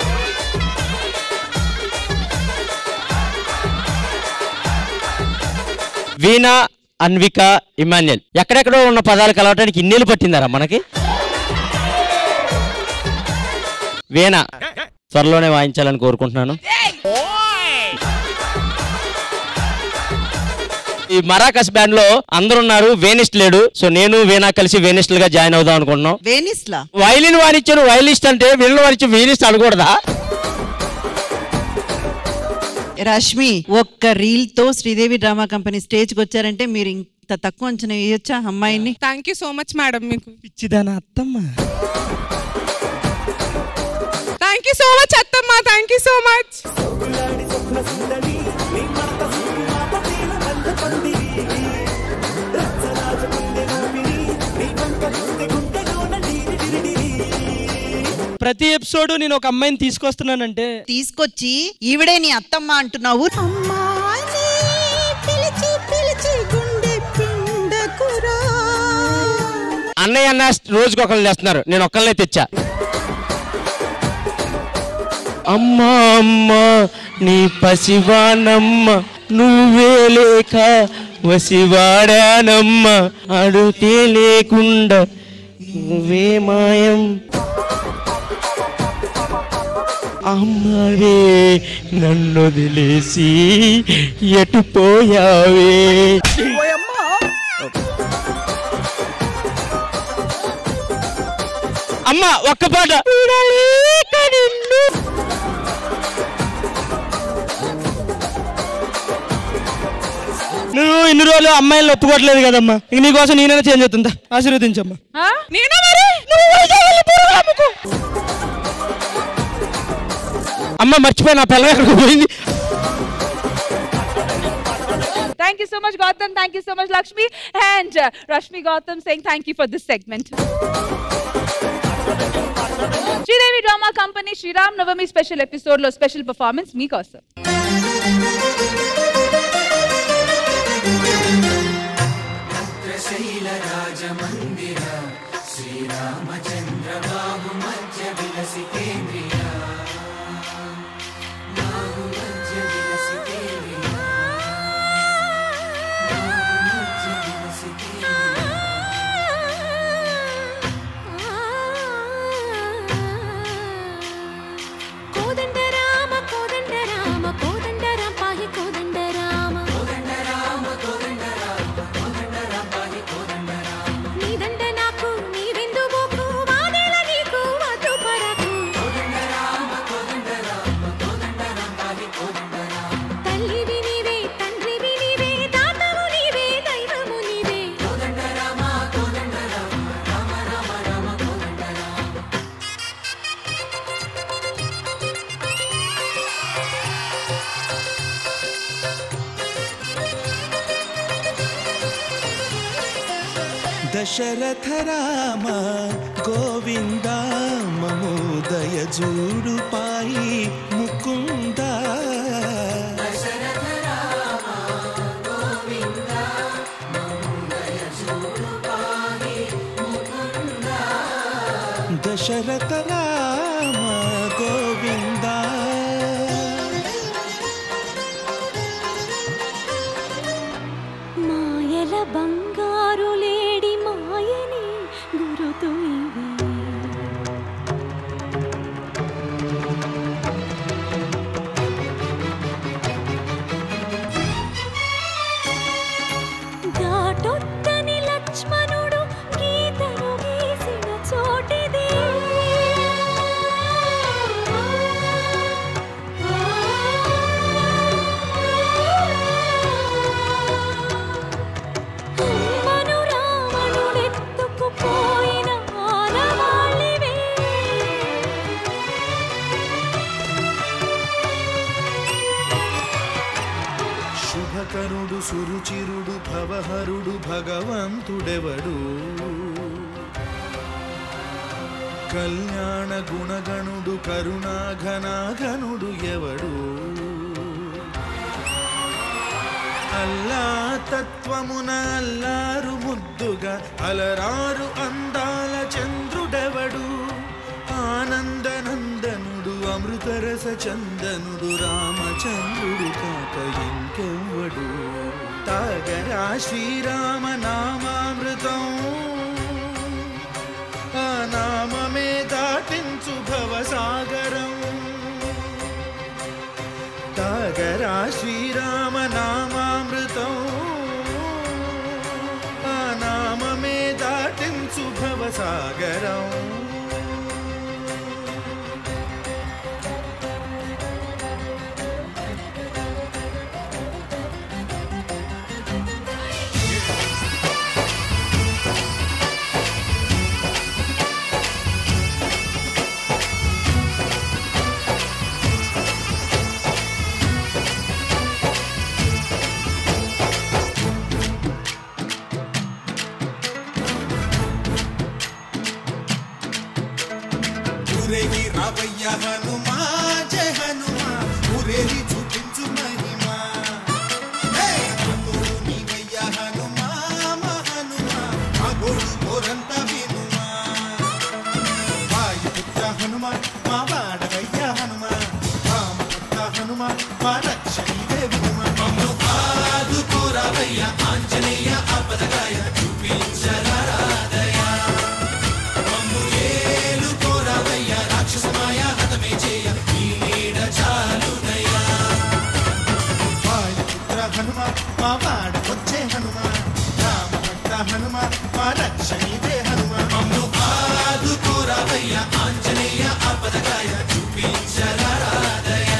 వీణా, అన్విక, ఇమాన్యుల్ ఎక్కడెక్కడో ఉన్న పదాలు కలవటానికి ఇన్నేళ్ళు పట్టిందారా మనకి? వీణా త్వరలోనే వాయించాలని కోరుకుంటున్నాను. ఈ మరాకస్ బ్యాండ్ లో అందరూ ఉన్నారు, వేనిస్ట్ లేడు. సో నేను వీణా కలిసి వేనిస్ట్ గా జాయిన్ అవుదాం అనుకుంటున్నాం. వేనిస్లా వైలిన్ వారిచ్చాను వైలిస్ట్ అంటే వీళ్ళు వారిచ్చి వేనిస్ట్ అనకూడదా? రష్మి ఒక్క రీల్ తో శ్రీదేవి డ్రామా కంపెనీ స్టేజ్ కి వచ్చారంటే మీరు ఇంత తక్కువ అంచనా వేయొచ్చా అమ్మాయిని? Thank you so much madam. మీకు పిచ్చిదానా అత్తమ్మ. థ్యాంక్ యూ సో మచ్ అత్తమ్మ. Thank you so much. ప్రతి ఎపిసోడ్ నేను ఒక అమ్మాయిని తీసుకొస్తున్నానంటే తీసుకొచ్చి ఈవిడే నీ అత్తమ్మ అంటున్నావు. అన్నయ్య అన్న రోజుకి ఒకళ్ళు చేస్తున్నారు, నేను ఒక్కళ్ళనే తెచ్చా. అమ్మా అమ్మా నీ పసివానమ్మ నువ్వే లేక వసివాడానమ్మ అడుతే లేకుండా నువ్వే మాయం అమ్మవే నన్ను వదిలేసి ఎటు పోయావే. అమ్మ ఒక్క పాట. నువ్వు ఇన్ని రోజులు అమ్మాయిలు ఒప్పుకోవట్లేదు కదమ్మా, ఇంక నీకోసం నేనైనా చేంజ్ అవుతుందా? ఆశీర్వదించమ్మా. అమ్మ మర్చిపోయి నా పిల్ల ఎక్కడికి పోయింది. Thank you so much, Gautam. Thank you so much, Lakshmi. And Rashmi Gautam saying thank you for this segment. Sridevi Drama Company Shriram Navami special episode lo special performance meekosam. Dasharatha Rama Govinda మమోదయ జూడు పాయి ముకుంద. దశరథ రామ గోవింద. మాయల బంగారు లేడి మాయని గురుతు ఇవి. ఘాటొత్తని లక్ష్మణుడు గీతను గీసిన చోటిది. శుభకరుడు సురుచిరుడు భవహరుడు భగవంతుడెవడు. కళ్యాణ గుణగణుడు కరుణాఘనాఘనుడు ఎవడు. అల్లా తత్వమున అల్లారు ముద్దుగా అలరారు అందాల చంద్రుడెవడు. ఆనందనందనుడు అమృతరస చందనుడు రామచంద్రుడు కాక ఇంకెవ్వడు. తాగరా శ్రీరామ నామామృతం ఆ నామమే దాటించు భవసాగరం. తాగరా శ్రీరామ నామామృతం భవసాగరం. ఊరేగి రావయ్య హనుమా, జయ హనుమా, ఊరేగి చూపించు మహిమా. తోడు నీవయ్య హనుమా, మా హనుమా, మా గోడు కోరంత వినుమా. వాయుపుత్ర హనుమా, మా వాడవయ్య హనుమా, రామపుత్ర హనుమా, మా రక్షణీవే వినుమా. మమ్ము ఆదుకోరావయ్య ఆంజనేయ ఆపదగాయ, చూపించరాదయ. మమ్ము ఏలుకోరావయ్య రాక్షసమాయ, హతమే చేయ ఈ నీడ చాలునయ్య. వాయుపుత్ర హనుమా, మా వాడవచ్చే హనుమా, రామభక్త హనుమా, మా రక్షణీవే హనుమా. మమ్ము ఆదుకోరావయ్య ఆంజనేయ ఆపదగాయ, చూపించరాదయ.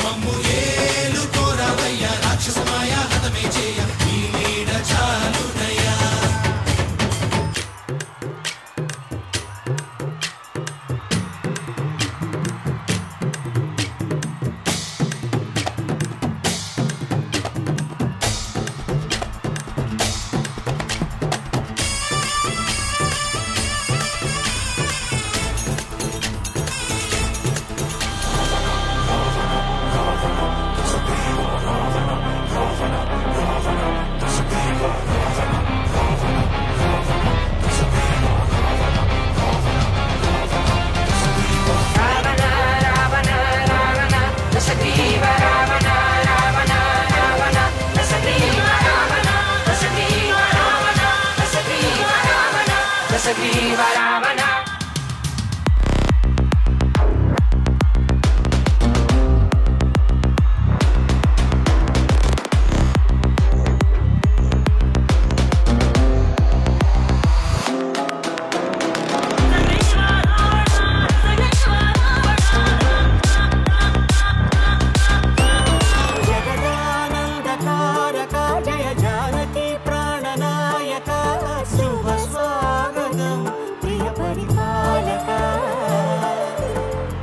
మమ్ము ఏలుకోరావయ్య రాక్షసమాయ, హతమే చేయ ఈ నీడ చాలునయ్య.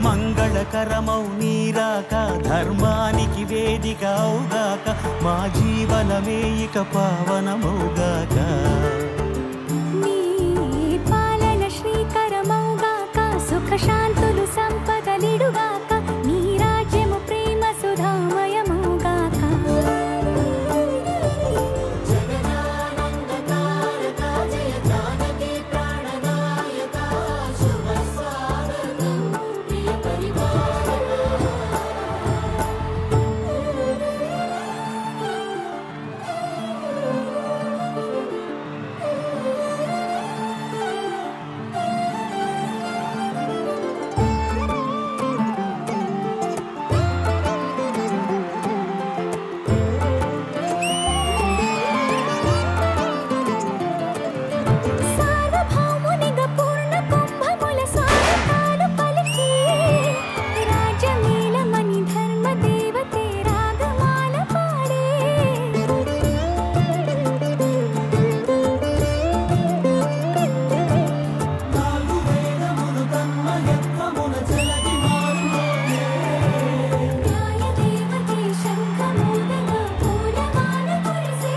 మంగళకరమౌ నీరాక, ధర్మానికి వేదిక అవుగాక, మా జీవనమే ఇక పావనమౌగాక. నీ పాలన శ్రీకరమౌగాక, సుఖ శాంతులు సంపదలిడుగాక, నీ రాజ్యము ప్రేమ సుధామయమౌగాక. సార్వభౌమునిగా పూర్ణ కుంభముల స్వాగతాలు పలికి, రాజ్యమేలమని ధర్మ దేవతే రాగమాల పాడే. న్యాయదేవతే శంఖమూదగా పూలమాల కురిసే.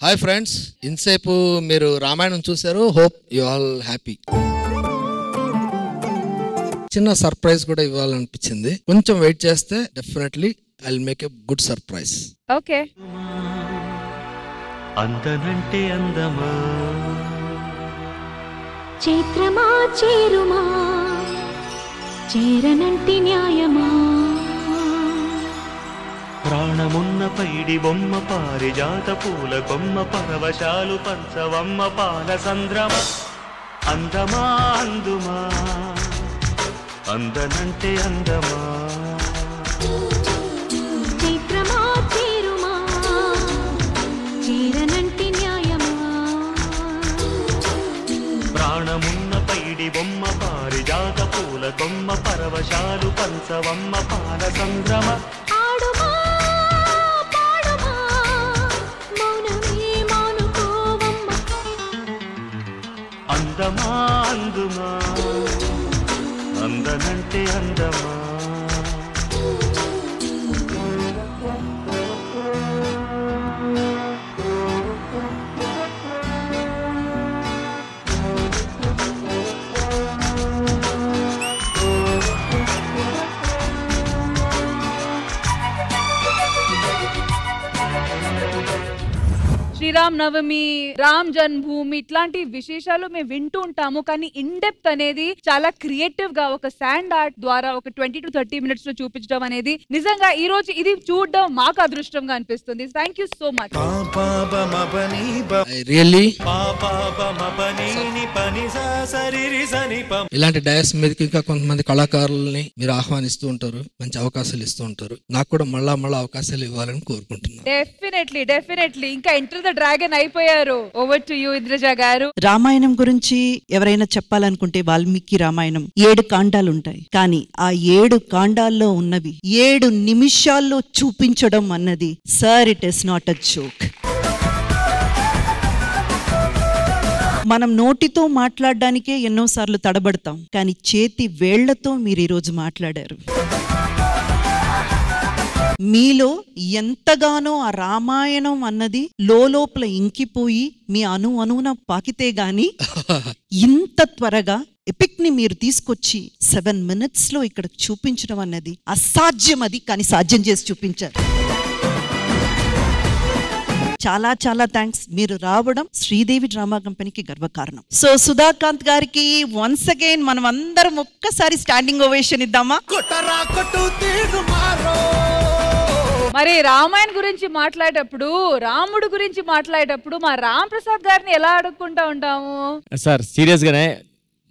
హాయ్ ఫ్రెండ్స్, ఇంతసేపు మీరు రామాయణం చూశారు. Hope you all happy. చిన్న సర్ప్రైజ్ కూడా ఇవ్వాలనిపించింది. కొంచెం వెయిట్ చేస్తే definitely I will make a good surprise. Okay. అందనంటే అందమా, చైత్రమా చేరుమా, చేరనంటి న్యాయమా. ప్రాణమున్న పైడి బొమ్మ, పారిజాత పూల కొమ్మ, పరవశాలు పంచవమ్మ, పాల సంద్రమ. అందమా అందుమా, అందనంటే అందమా. చైత్రమా చేరుమా, చేరనంటి న్యాయమా. కొమ్మ పరవశాలు పంచవమ్మ పాల సంద్రమ ఆడుమా పాడుమా మౌనమే మానుకోవమ్మ అందమా అందుమా అందనంటే అందమా శ్రీరామ్ నవమి, రామ్ జన్మభూమి ఇట్లాంటి విశేషాలు మేము వింటూ ఉంటాము. కానీ ఇన్ డెప్త్ అనేది చాలా క్రియేటివ్ గా ఒక శాండ్ ఆర్ట్ ద్వారా ఒక 20 to 30 minutes లో చూపించడం అనేది నిజంగా ఈ రోజు ఇది చూడడం మాకు అదృష్టంగా అనిపిస్తుంది. Thank you so much. ఇలాంటి డయాస్ మీదకి ఇంకా కొంతమంది కళాకారులని మీరు ఆహ్వానిస్తూ ఉంటారు, మంచి అవకాశాలు ఇస్తూ ఉంటారు. నాకు కూడా మళ్ళా అవకాశాలు ఇవ్వాలని కోరుకుంటున్నాను. డెఫినెట్లీ ఇంకా ఎంటర్ ద డ్రాగన్ అయిపోయారు. ఓవర్ టు యూ ఇంద్రజ గారు. రామాయణం గురించి ఎవరైనా చెప్పాలనుకుంటే వాల్మీకి రామాయణం 7 కాండాలు ఉంటాయి. కానీ ఆ 7 కాండాల్లో ఉన్నవి 7 నిమిషాల్లో చూపించడం అన్నది sir it is not a joke. మనం నోటితో మాట్లాడడానికే ఎన్నోసార్లు తడబడతాం, కానీ చేతి వేళ్లతో మీరు ఈరోజు మాట్లాడారు. మీలో ఎంతగానో ఆ రామాయణం అన్నది లోపల ఇంకిపోయి మీ అణువున పాకితే గాని ఇంత త్వరగా ఎపిక్ ని మీరు తీసుకొచ్చి 7 minutes లో ఇక్కడ చూపించడం అన్నది అసాధ్యం. అది కానీ సాధ్యం చేసి చూపించారు. చాలా చాలా థ్యాంక్స్. మీరు రావడం శ్రీదేవి డ్రామా కంపెనీకి గర్వకారణం. సో సుధాకాంత్ గారికి వన్స్ అగైన్ మనం అందరం ఒక్కసారి స్టాండింగ్ ఓవేషన్ ఇద్దామా? మరి రామాయణ్ గురించి మాట్లాడేటప్పుడు, రాముడు గురించి మాట్లాడేటప్పుడు మా రామ్ ప్రసాద్ గారిని ఎలా అడుక్కుంటా ఉంటాము? సార్ సీరియస్ గానే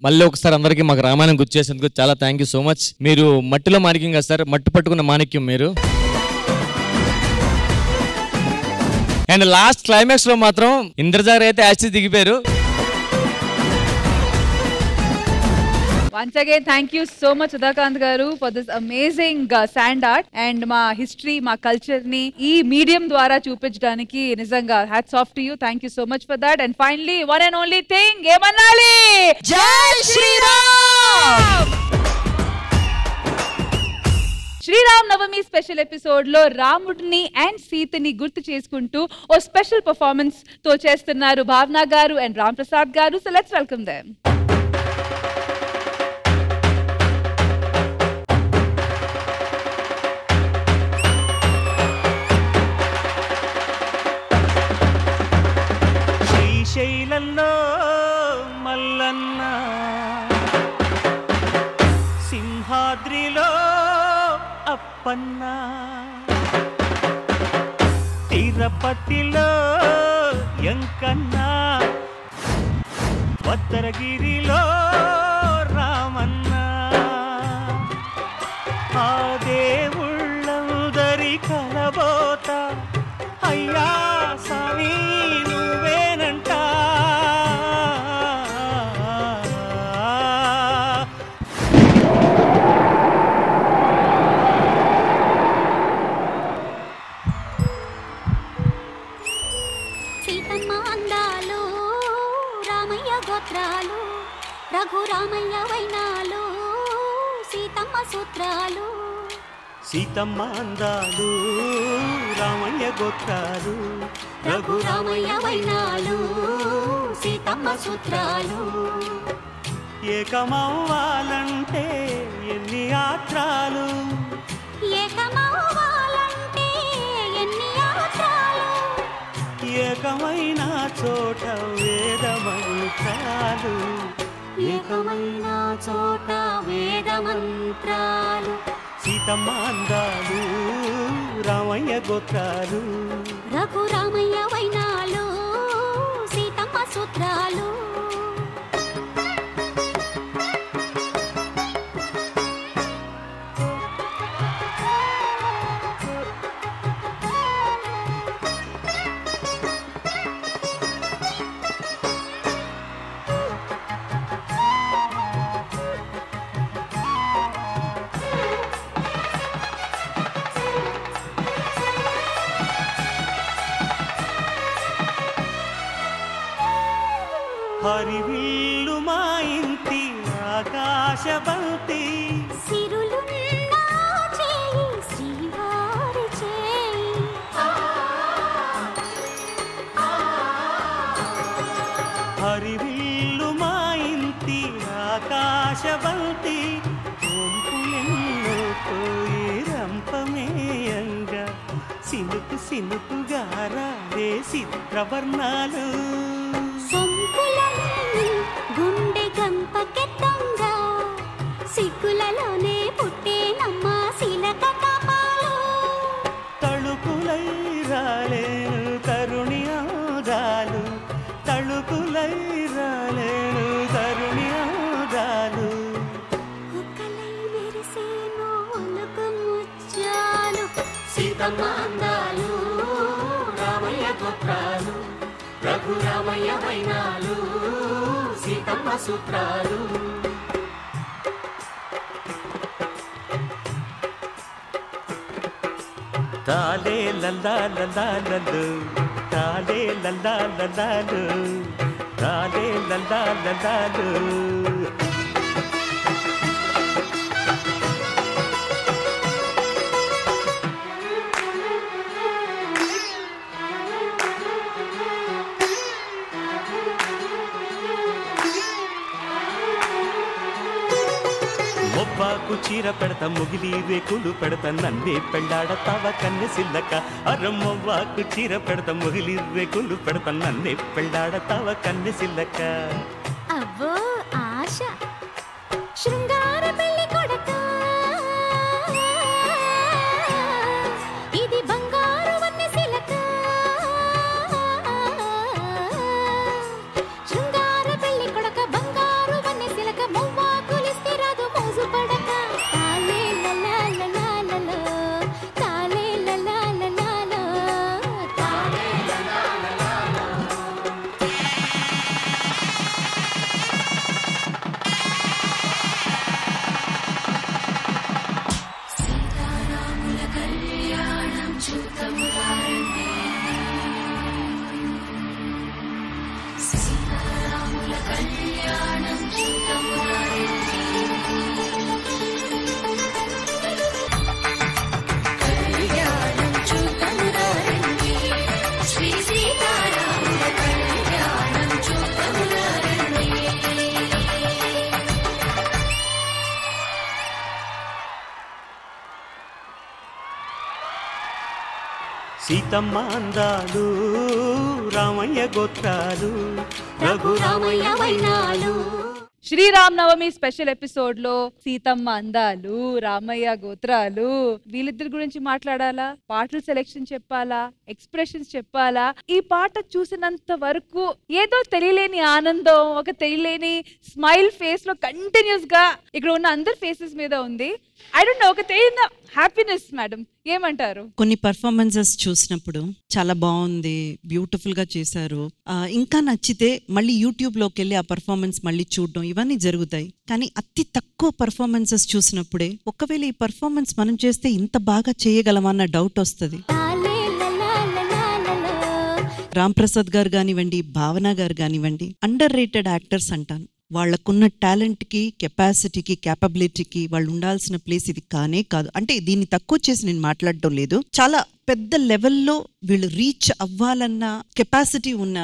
మళ్ళీ ఒకసారి అందరికి మాకు రామాయణం గుర్తు చేసేందుకు చాలా థ్యాంక్ యూ సో మచ్. మీరు మట్టిలో మాణిక్యం కదా సార్, మట్టి పట్టుకున్న మాణిక్యం మీరు. అండ్ లాస్ట్ క్లైమాక్స్ లో మాత్రం ఇంద్రజ గారు అయితే actually దిగిపోయారు. Once again, thank you so much, Sudhakant garu, for this amazing sand art and ma history, ma culture ni ee medium dwara chupinచడానికి నిజంగా hats off to you. Thank you so much for that. And finally, one and only thing, ఏమనాలి? జై శ్రీరామ్! శ్రీరామ్ నవమి స్పెషల్ ఎపిసోడ్ లో రాముడిని అండ్ సీతని గుర్తు చేసుకుంటూ ఓ స్పెషల్ పర్ఫార్మెన్స్ తో చేస్తున్నారు భావన గారు అండ్ రామ్ ప్రసాద్ గారు. So let's welcome them. శ్రీశైలంలో మల్లన్న, సింహాద్రిలో అప్పన్న, తిరుపతిలో ఎంకన్న, భద్రగిరిలో రామన్న, ఆ దేవుళ్ళందరి కలబోత అయ్యా స్వామి నువ్వేనంట. సీతమ్మ అందాలు, రామయ్య గోత్రాలు, రఘురామయ్య వైనాలు, సీతమ్మ సూత్రాలు. సీతమ్మ అందాలు, రామయ్య గోత్రాలు, రఘురామయ్య వైనాలు, సీతమ్మ సూత్రాలు. ఏకమవ్వాలంటే ఎన్ని యాత్రాలు, ఏకమవ్వాలంటే ఎన్ని యాత్రాలు, ఏకమైన చోట వేద మంత్రాలు, ఏకమైన చోట వేద మంత్రాలు. సీతమ్మ అందాలు, రామయ్య గోత్రాలు, రఘురామయ్య వైనాలు, సీతమ్మ సూత్రాలు. హరివిల్లు మా ఇంటి ఆకాశవంతి సిరులున్నా చేయి శ్రీవారి చేయి హరివిల్లు మా ఇంటి ఆకాశవంతి ఒంపులెన్నో పోయి రంపమేయంగా సినుకు సినుకుగా రాలే చిత్రవర్ణాలు సొంపులన్నీ గుండె గంపకెత్తంగా సిగ్గులలోనే పుట్టేనమ్మ శిలక కపాలు తళుకులై రాలేను తరుణి ఆదాలు తళుకులై రాలేను తరుణి ఆదాలు ఒక్కలై మెరిసేనో ఒలుకు ముత్యాలు సీతమ్మ అందాలు రామయ్య గోత్రాలు రఘురామయ్య వైనాలు సీతమ్మ సూత్రాలు తాలే లల్లా లల్లాలలు తాలే లల్లా లల్లాలు తాలే లల్లా లల్లాలు మొవ్వాకు చీర పెడతా ముగిలి రేకులు పెడతా నన్నే పెళ్ళాడతావ కన్నె సిల్లక అరమ్మవ్వాకు చీర పెడతా ముగిలి రేకులు పెడతా నన్నే పెళ్ళాడతావ కన్నె సిల్లక అవ్వో ఆశ శృంగార పెళ్లి కొడక ఇది బంగారు వన్నె సిలక శృంగార పెళ్లి కొడక బంగారు వన్నె సిలక మొవ్వా కులిస్తే రాదు మోజు పడక తాలే లలాలలో తాలే లలాలలో తాలే లలాలలో సీతమ్మ అందాలు రామయ్య గోత్రాలు రఘురామయ్య వైనాలు శ్రీరామ్ నవమి స్పెషల్ ఎపిసోడ్ లో సీతమ్మ అందాలు రామయ్య గోత్రాలు వీళ్ళిద్దరి గురించి మాట్లాడాలా, పాటల సెలెక్షన్ చెప్పాలా, ఎక్స్ప్రెషన్స్ చెప్పాలా? ఈ పాట చూసినంత వరకు ఏదో తెలియలేని ఆనందం, ఒక తెలియలేని స్మైల్ ఫేస్ లో కంటిన్యూస్ గా ఇక్కడ ఉన్న అందరి ఫేసెస్ మీద ఉంది. ఐ డోంట్ నో, ఒక తెలియని హ్యాపీనెస్. మేడం ఏమంటారు? కొన్ని పర్ఫార్మెన్సెస్ చూసినప్పుడు చాలా బాగుంది, బ్యూటిఫుల్ గా చేశారు, ఇంకా నచ్చితే మళ్ళీ యూట్యూబ్ లోకి వెళ్ళి ఆ పర్ఫార్మెన్స్ మళ్ళీ చూడడం ఇవన్నీ జరుగుతాయి. కానీ అతి తక్కువ పర్ఫార్మెన్సెస్ చూసినప్పుడే ఒకవేళ ఈ పర్ఫార్మెన్స్ మనం చేస్తే ఇంత బాగా చేయగలమన్న డౌట్ వస్తుంది. రామ్ ప్రసాద్ గారు కానివ్వండి, భావన గారు కానివ్వండి, అండర్ రేటెడ్ యాక్టర్స్ అంటాను. వాళ్ళకున్న టాలెంట్కి, కెపాసిటీకి, క్యాపబిలిటీకి వాళ్ళు ఉండాల్సిన ప్లేస్ ఇది కానే కాదు. అంటే దీన్ని తక్కువ చేసి నేను మాట్లాడటం లేదు, చాలా పెద్ద లెవెల్లో వీళ్ళు రీచ్ అవ్వాలన్న కెపాసిటీ ఉన్న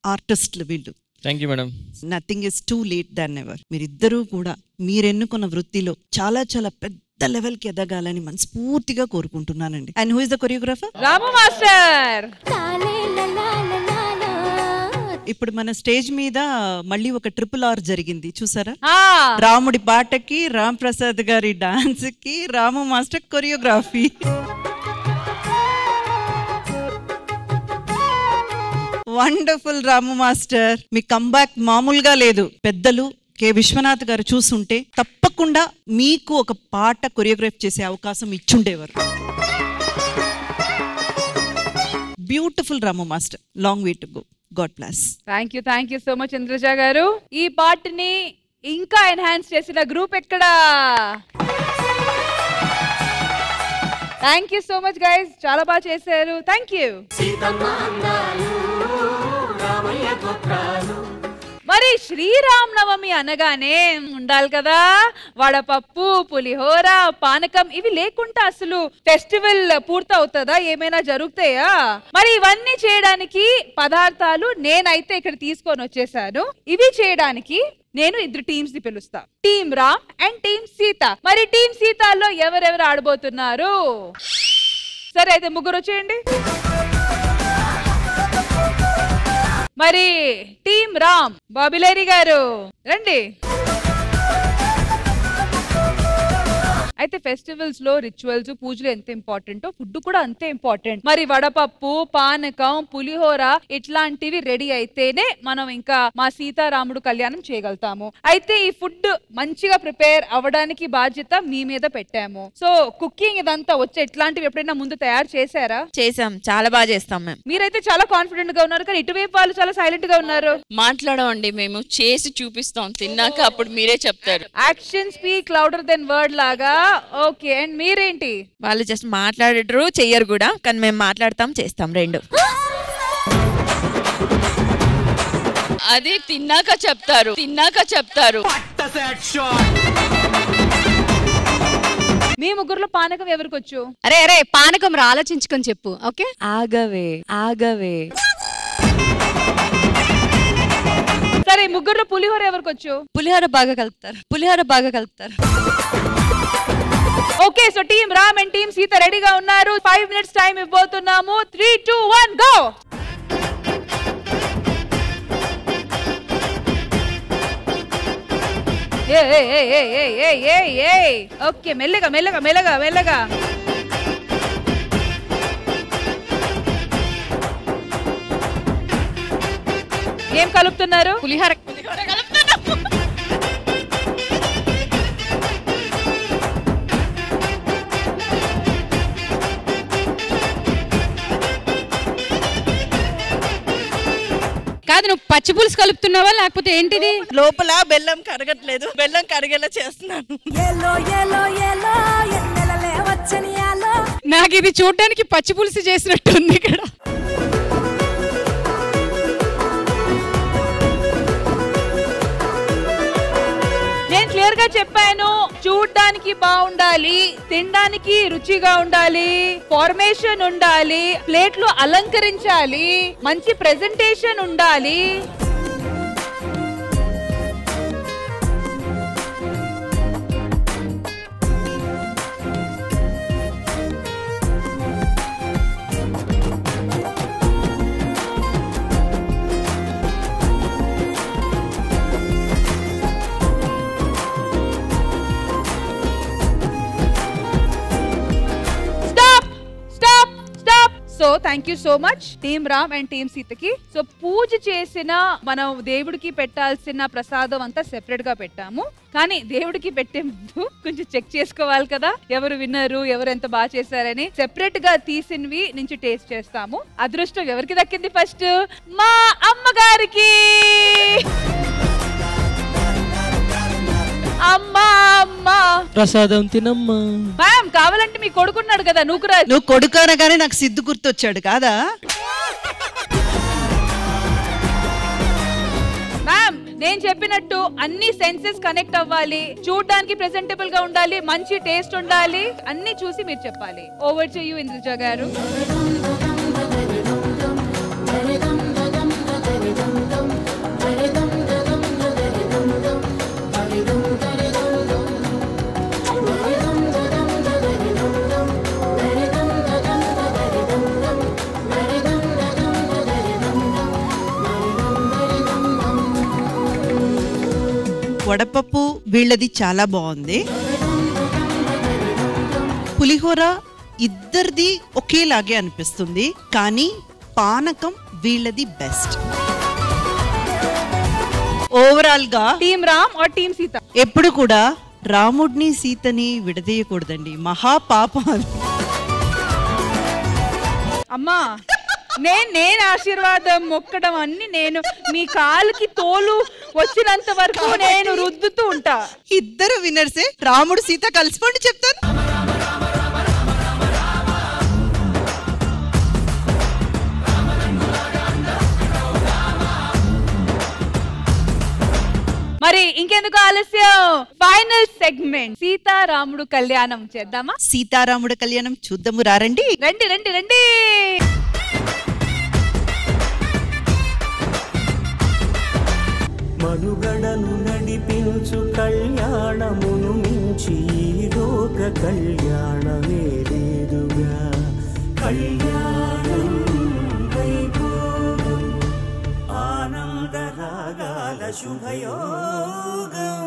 ఆర్టిస్టులు వీళ్ళు. Thank you madam. Nothing is too late than ever. మీరిద్దరూ కూడా మీరెన్నుకున్న వృత్తిలో చాలా చాలా పెద్ద లెవెల్ కి ఎదగాలని మనస్ఫూర్తిగా కోరుకుంటున్నానండి. And who is the choreographer? Ramu master. ఇప్పుడు మన స్టేజ్ మీద మళ్ళీ ఒక RRR జరిగింది చూసారా? రాముడి పాటకి, రామ్ ప్రసాద్ గారి డాన్స్ కి, రాము మాస్టర్ కొరియోగ్రఫీ. వండర్ఫుల్ రాము మాస్టర్, మీ కంబ్యాక్ మామూలుగా లేదు. పెద్దలు కె విశ్వనాథ్ గారు చూసుంటే తప్పకుండా మీకు ఒక పాట కొరియోగ్రాఫ్ చేసే అవకాశం ఇచ్చుండేవారు. Beautiful Ramu master, long way to go. God bless. Thank you so much Indraja garu. ఈ పాటని ఇంకా ఎన్హాన్స్ చేసిన గ్రూప్ ఎక్కడా? Thank you so much guys, చాలా బాగా చేశారు. Thank you. మరి శ్రీరామ్ నవమి అనగానే ఉండాలి కదా వడపప్పు, పులిహోర, పానకం. ఇవి లేకుండా అసలు ఫెస్టివల్ పూర్తవుతుందా? ఏమైనా జరుగుతాయా? మరి ఇవన్నీ చేయడానికి పదార్థాలు నేనైతే ఇక్కడ తీసుకొని వచ్చేసాను. ఇవి చేయడానికి నేను ఇద్దరు టీమ్స్ ని పిలుస్తా, team Ram and team Sita. మరి టీమ్ సీతాలో ఎవరెవరు ఆడబోతున్నారు? సరే అయితే ముగ్గురు వచ్చేయండి. మరి టీమ్ రామ్ బాబిలేరి గారు రండి. అయితే ఫెస్టివల్స్ లో రిచువల్స్, పూజలు ఎంత ఇంపార్టెంటో ఫుడ్ కూడా అంతే ఇంపార్టెంట్. మరి వడపప్పు, పానకం, పులిహోర ఇట్లాంటివి రెడీ అయితేనే మనం ఇంకా మా సీతారాముడు కళ్యాణం చేయగలుగుతాము. అయితే ఈ ఫుడ్ మంచిగా ప్రిపేర్ అవ్వడానికి బాధ్యత మీ మీద పెట్టాము. సో కుకింగ్ ఇదంతా వచ్చే ఇట్లాంటివి ఎప్పుడైనా ముందు తయారు చేశారా? చేసాం, చాలా బాగా చేస్తాం మేము. మీరైతే చాలా కాన్ఫిడెంట్ గా ఉన్నారు, కానీ ఇటువైపు వాళ్ళు చాలా సైలెంట్ గా ఉన్నారు. మాట్లాడమండి, మేము చేసి చూపిస్తాం, తిన్నాక అప్పుడు మీరే చెప్తారు. Action speak louder than word లాగా. ఓకే, అండ్ మీరేంటి? వాళ్ళు జస్ట్ మాట్లాడరు, చెయ్యరు కూడా, కానీ మేము మాట్లాడతాం, చేస్తాం రెండు. అది తిన్నాక చెప్తారు, తిన్నాక చెప్తారు. మీ ముగ్గురులో పానకం ఎవరికి వచ్చు? అరే అరే పానకం ఆలోచించుకొని చెప్పు. ఓకే, ఆగవే ఆగవే. సరే ముగ్గురులో పులిహోర ఎవరికి వచ్చు? పులిహోర బాగా కలుపుతారు, పులిహోర బాగా కలుపుతారు. Okay, so team Ram and team Sita రెడీగా ఉన్నారు. 5 minutes టైం ఇవ్వబోతున్నాము. 3, 2, 1 గో. ఓకే, మెల్లగా మెల్లగా మెల్లగా మెల్లగా. ఏం కలుపుతున్నారు? పులిహోర. కాదు, నువ్వు పచ్చి పులుసు కలుపుతున్నావా లేకపోతే ఏంటిది? లోపల బెల్లం కరగట్లేదు, బెల్లం కరిగేలా చేస్తున్నాను. నాకు ఇది చూడడానికి పచ్చి పులుసు చేసినట్టుంది ఇక్కడ. నేను క్లియర్ గా చెప్పాను, చూడ్డానికి బాగుండాలి, తినడానికి రుచిగా ఉండాలి, ఫార్మేషన్ ఉండాలి, ప్లేట్లు అలంకరించాలి, మంచి ప్రెజెంటేషన్ ఉండాలి. So thank you so much team Ram and team సీతకి. సో పూజ చేసిన మనం దేవుడికి పెట్టాల్సిన ప్రసాదం అంతా సెపరేట్ గా పెట్టాము, కానీ దేవుడికి పెట్టే ముందు కొంచెం చెక్ చేసుకోవాలి కదా, ఎవరు విన్నారు, ఎవరు ఎంత బాగా చేశారని. సెపరేట్ గా తీసినవి నుంచి టేస్ట్ చేస్తాము. అదృష్టం ఎవరికి దక్కింది? ఫస్ట్ మా అమ్మగారికి. అమ్మా అమ్మా ప్రసాదం తినమ్మా. మ్యామ్ కావాలంటే మీ కొడుకున్నాడు కదా, నువ్వు కొడుకు అనగానే నాకు సిద్ధు గుర్తొచ్చాడు కాదా? మ్యామ్ నేను చెప్పినట్టు అన్ని సెన్సెస్ కనెక్ట్ అవ్వాలి, చూడడానికి ప్రెజెంటబుల్ గా ఉండాలి, మంచి టేస్ట్ ఉండాలి, అన్ని చూసి మీరు చెప్పాలి. ఓవర్ టు యు ఇంద్రజ గారు. వడపప్పు వీళ్ళది చాలా బాగుంది. పులిహోర ఇద్దరిది ఒకేలాగే అనిపిస్తుంది, కానీ పానకం వీళ్ళది బెస్ట్. ఓవరాల్ గా team Ram or team Sita ఎప్పుడు కూడా రాముడిని సీతని విడదీయకూడదండి, మహాపాపం అది. అమ్మా నేను ఆశీర్వాదం మొక్కడం అన్ని నేను మీ కాలుకి తోలు వచ్చినంత వరకు నేను రుద్దుతూ ఉంటా. ఇద్దరు వినర్సే, రాముడు సీత కలిసిపోండి చెప్తాను. ఇంకెందుకు ఆలస్యం ఫైనల్ సెగ్మెంట్ సీతారాముడు కళ్యాణం చేద్దామా? సీతారాముడు కళ్యాణం చూద్దాము రండి. రండి రండి రండి. మనుగడను నడిపించు కళ్యాణమును మించి ఈ లోక కళ్యాణమే లేదుగా. కళ్యాణం వైభోగం ఆనంద రాగాల శుభయోగం.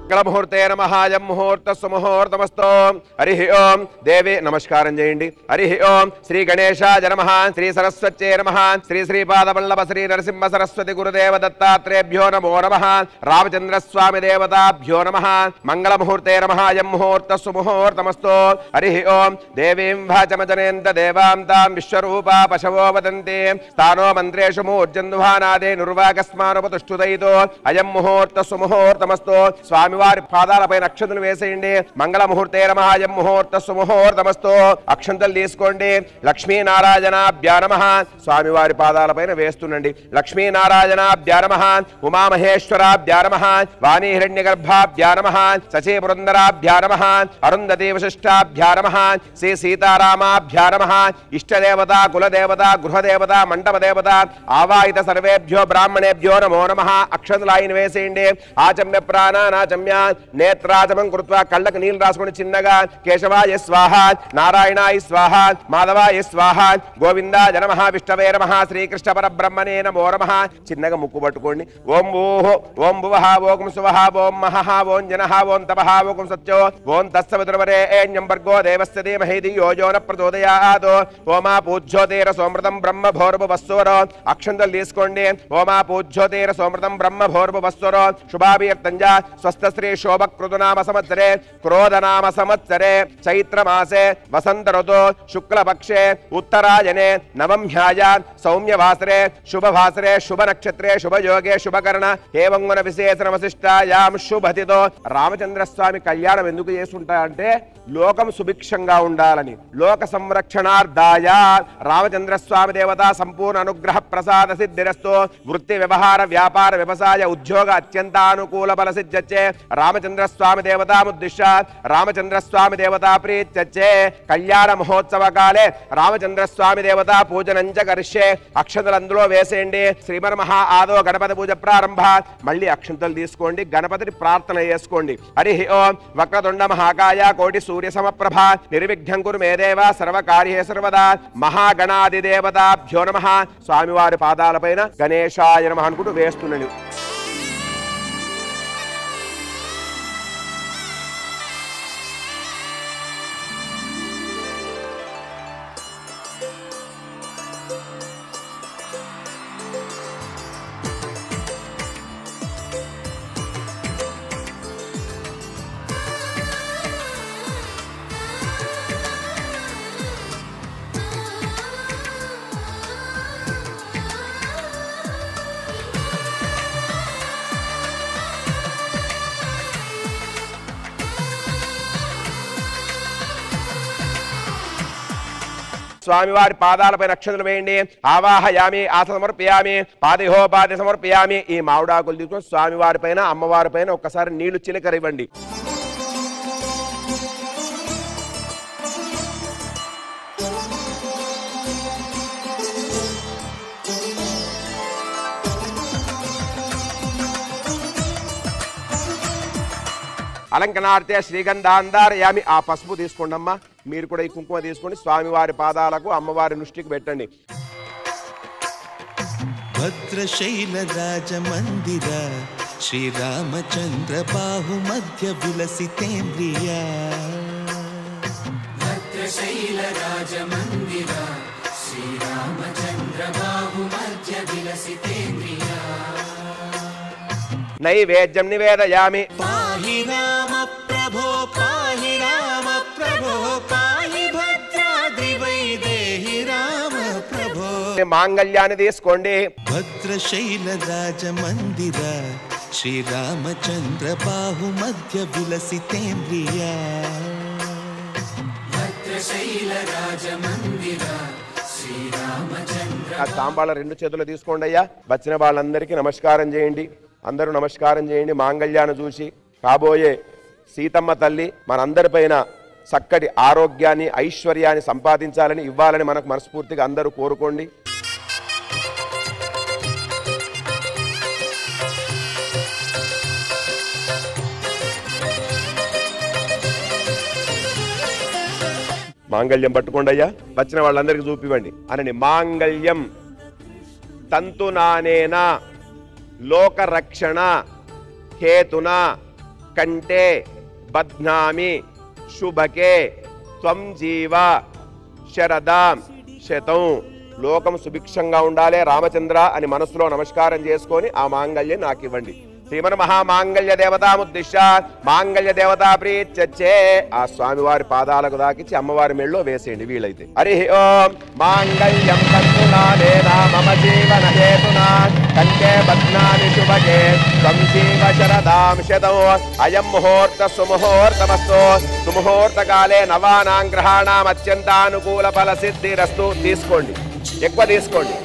మంగళముహూర్తే నమః అయం ముహూర్త సుముహూర్తమస్తు. హరి ఓం. దేవి నమస్కారం చేయండి. హరి ఓం. శ్రీ గణేశాయ నమః, శ్రీ సరస్వత్యై నమః, శ్రీ శ్రీపాదవల్లభ శ్రీ నరసింహ సరస్వతి గురుదేవ దత్తాత్రేభ్యో నమో నమః, రామచంద్రస్వామి దేవతాభ్యో నమః. మంగళముహూర్తే నమః అయం ముహూర్త సుముహూర్తమస్తు. హరి ఓం. దేవీం వాచమజనేంద దేవాం తాం విశ్వరూపా పశవో వదంతి స్థానో మంత్రేషు మూర్జన్వానాదే నిర్వాకస్మానుపతుష్టుదయితో అయం ముహూర్త సుముహూర్తమస్తు. స్వామివారి పాదాలపైన అక్షంతలు వేసేయండి. మంగళముహూర్తే నమః అయం ముహూర్త సుముహూర్తమస్తు. అక్షంతలు తీసుకోండి. లక్ష్మీనారాయణాభ్యా నమః. స్వామివారి పాదాలపైన వేస్తుండండి. లక్ష్మీనారాయణాభ్యా నమః, ఉమామహేశ్వరాభ్యా నమః, వాణీ హిరణ్యగర్భాభ్యా నమః, శశీ పురందరాభ్యా నమః, అరుంధతీ వశిష్టాభ్యా నమః, శ్రీ సీతారామాభ్యా నమః. ఇష్టదేవత, కులదేవత, గృహదేవత, మండపదేవత, ఆవాహిత సర్వేభ్యో బ్రాహ్మణేభ్యో నమో నమః. అక్షంతలు ఆయన వేసేయండి. ఆచమ్య ప్రాణానాచమ్య నేత్రాచమం కృత్వా కళ్ళకు నీళ్లు రాసుకుని చిన్నగా కేశవాయ స్వాహ, నారాయణాయ స్వాహ, మాధవాయ స్వాహ, గోవిందాయ నమః, విష్ణవే నమః, శ్రీకృష్ణ పరబ్రహ్మణే నమో నమః. చిన్నగా ముక్కు పట్టుకోండి. ఓం ఊహో, ఓం భువః, ఓం సువః, ఓం మహః, ఓం జనః, ఓం తపః, ఓం సత్యో, ఓం తస్సవితుర్వరేణ్యం భర్గో దేవస్య ధీమహి ధియో యో న ప్రచోదయాత్. ఓమా పూజ్యోతిర సోమృతం బ్రహ్మ భోర్భువస్సురో. అక్షంతలు తీసుకోండి. ఓమా పూజ్యోతిర సోమృతం బ్రహ్మ భోర్భువస్సురో. శుభాభియర్తంజ స్వస్థ శ్రీ శోభకృతునామ సంవత్సరే క్రోధనామ సంవత్సరే చైత్రమాసే వసంత ఋతు శుక్లపక్షే ఉత్తరాయణే నవమ్యాయ సౌమ్యవాసరే శుభవాసరే శుభ నక్షత్రే శుభయోగే శుభకరణ ఏవంగుణ విశేషణ వశిష్టాయాం శుభతితో. రామచంద్రస్వామి కళ్యాణం ఎందుకు చేస్తుంటాయంటే లోకం సుభిక్షంగా ఉండాలని, లోక సంరక్షణార్థాయ. రామచంద్రస్వామి దేవత సంపూర్ణ అనుగ్రహ ప్రసాద సిద్ధిరస్తు. వృత్తి వ్యవహార వ్యాపార వ్యవసాయ ఉద్యోగ అత్యంతానుకూల బల సిద్ధ్యచ్చే. రామచంద్రస్వామి దేవతాముద్దిశ్య రామచంద్రస్వామి దేవతా ప్రీత్యచ్చే. కళ్యాణ మహోత్సవ కాలే రామచంద్రస్వామి దేవతా పూజనంచ కరిష్యే. అక్షంతలు అందులో వేసేయండి. శ్రీమన్మహా ఆదో గణపతి పూజ ప్రారంభ. మళ్ళీ అక్షంతలు తీసుకోండి. గణపతిని ప్రార్థన చేసుకోండి. హరి ఓం. వక్రతుండ మహాకాయ కోటి సూర్య సమప్రభ నిర్విఘ్నం కురు మే దేవ సర్వకార్యే సర్వదా. మహాగణాదిదేవతాభ్యో నమః. స్వామివారి పాదాలపైన గణేశాయ నమః అనుకుంటూ వేస్తున్నాను. స్వామివారి పాదాలపై అక్షంతలు వేయండి. ఆవాహయామి ఆస సమర్పయామి పాదిహో పాది సమర్పయామి. ఈ మామిడాకులు తీసుకొని స్వామివారి పైన అమ్మవారి పైన ఒక్కసారి నీళ్లు చిలకరివ్వండి. అలంకనార్తే శ్రీగంధాంధారయామి. ఆ పసుపు తీసుకోండి అమ్మా. మీరు కూడా ఈ కుంకుమ తీసుకొని స్వామివారి పాదాలకు అమ్మవారి దృష్టికి పెట్టండి. భద్రశైల రాజమందిర శ్రీరామచంద్ర బాహు మధ్య విలసితేంద్రియ. భద్రశైల రాజమందిర శ్రీరామచంద్ర బాహు మధ్య విలసితేంద్రియ. నైవేద్యం నివేదయామి. పాహి రామ ప్రభో పాహి రామ ప్రభో పాహి భద్రాద్రి వైదేహి రామ ప్రభో. మాంగళ్యాన్ని తీసుకోండి. భద్రశైల రాజమందిర శ్రీరామచంద్ర బాహు మధ్య విలసితేంద్రియ. భద్రశైల రాజమందిర శ్రీరామచంద్ర. ఆ తాంబాళ 2 చేతులు తీసుకోండి అయ్యా. వచ్చిన వాళ్ళందరికీ నమస్కారం చేయండి. అందరూ నమస్కారం చేయండి. మాంగళ్యాన్ని చూసి కాబోయే సీతమ్మ తల్లి మనందరిపైన చక్కటి ఆరోగ్యాన్ని ఐశ్వర్యాన్ని సంపాదించాలని ఇవ్వాలని మనకు మనస్ఫూర్తిగా అందరూ కోరుకోండి. మాంగళ్యం పట్టుకోండి అయ్యా. వచ్చిన వాళ్ళందరికీ చూపివ్వండి అని. మాంగళ్యం తంతునానేనా లోకరక్షణ హేతున కంటే బధ్నామి శుభకే త్వం జీవ శరదాం శతం. లోకం సుభిక్షంగా ఉండాలి రామచంద్ర అని మనసులో నమస్కారం చేసుకొని ఆ మాంగళ్యం నాకు ఇవ్వండి. శ్రీమన్ మహామాంగళ్య దేవతాముద్దిశ్య మాంగళ్య దేవతా ప్రీత్యచ్చే. ఆ స్వామివారి పాదాలకు దాకిచ్చి అమ్మవారి మెళ్ళలో వేసేయండి వీలైతే. హరి ఓం మాంగళ్యం తంతునానేనా మమ జీవన హేతునా కంటే బధ్నామి శుభకే త్వం జీవ శరదాం శతం. అయం ముహూర్త సుముహూర్తమస్తు. సుముహూర్త కాలే నవానాం గ్రహాణాం అత్యంతానుకూల ఫల సిద్ధిరస్తు. తీసుకోండి, ఎక్కువ తీసుకోండి.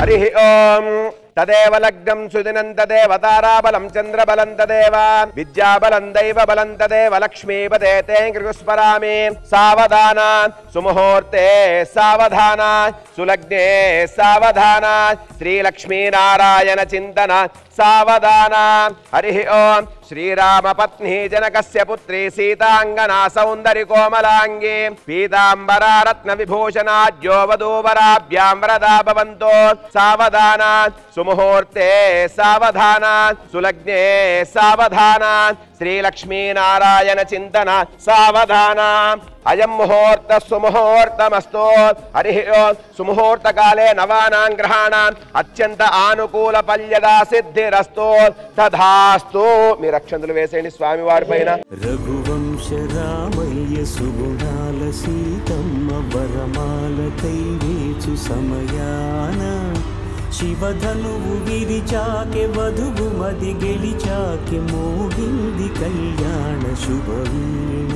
హరి ఓం తదేవ లగ్నం సుదినం తదేవ తారాబలం చంద్రబలం తదేవ విద్యాబలం దైవ బలం తదేవ లక్ష్మీపదే తే కృస్మరామి. సావధాన సుముహూర్తే సావధాన సులగ్నే సావధాన శ్రీలక్ష్మీనారాయణ చింతన సావధాన. హరి ఓం శ్రీరామ పత్ని జనకస్య పుత్రి సీతాంగనా సౌందర్య కోమలాంగి పీతాంబరా రత్న విభూషణాద్యో వధూవరాభ్యాం వరదా భవంతో. సావధాన సుముహూర్తే సావధాన సులగ్నే సావధాన శ్రీలక్ష్మీనారాయణ చింతన సావధాన. అయం ముహూర్త సుముహూర్తమస్తు. హరి ఓం సుముహూర్త కాలే నవానాం గ్రహాణాం అత్యంత ఆనుకూల ఫల్యదా సిద్ధిరస్తు. తథాస్తు. మీరు అక్షంతులు వేసేయండి స్వామివారి పైన. రఘువంశ రామయ్య సుగుణాల సీతమ్మ వరమాల కైవేచు సమయాన శివధనువు విరిచాకె వధువు మది గెలిచాకె మోగింది కళ్యాణ శుభవీణ.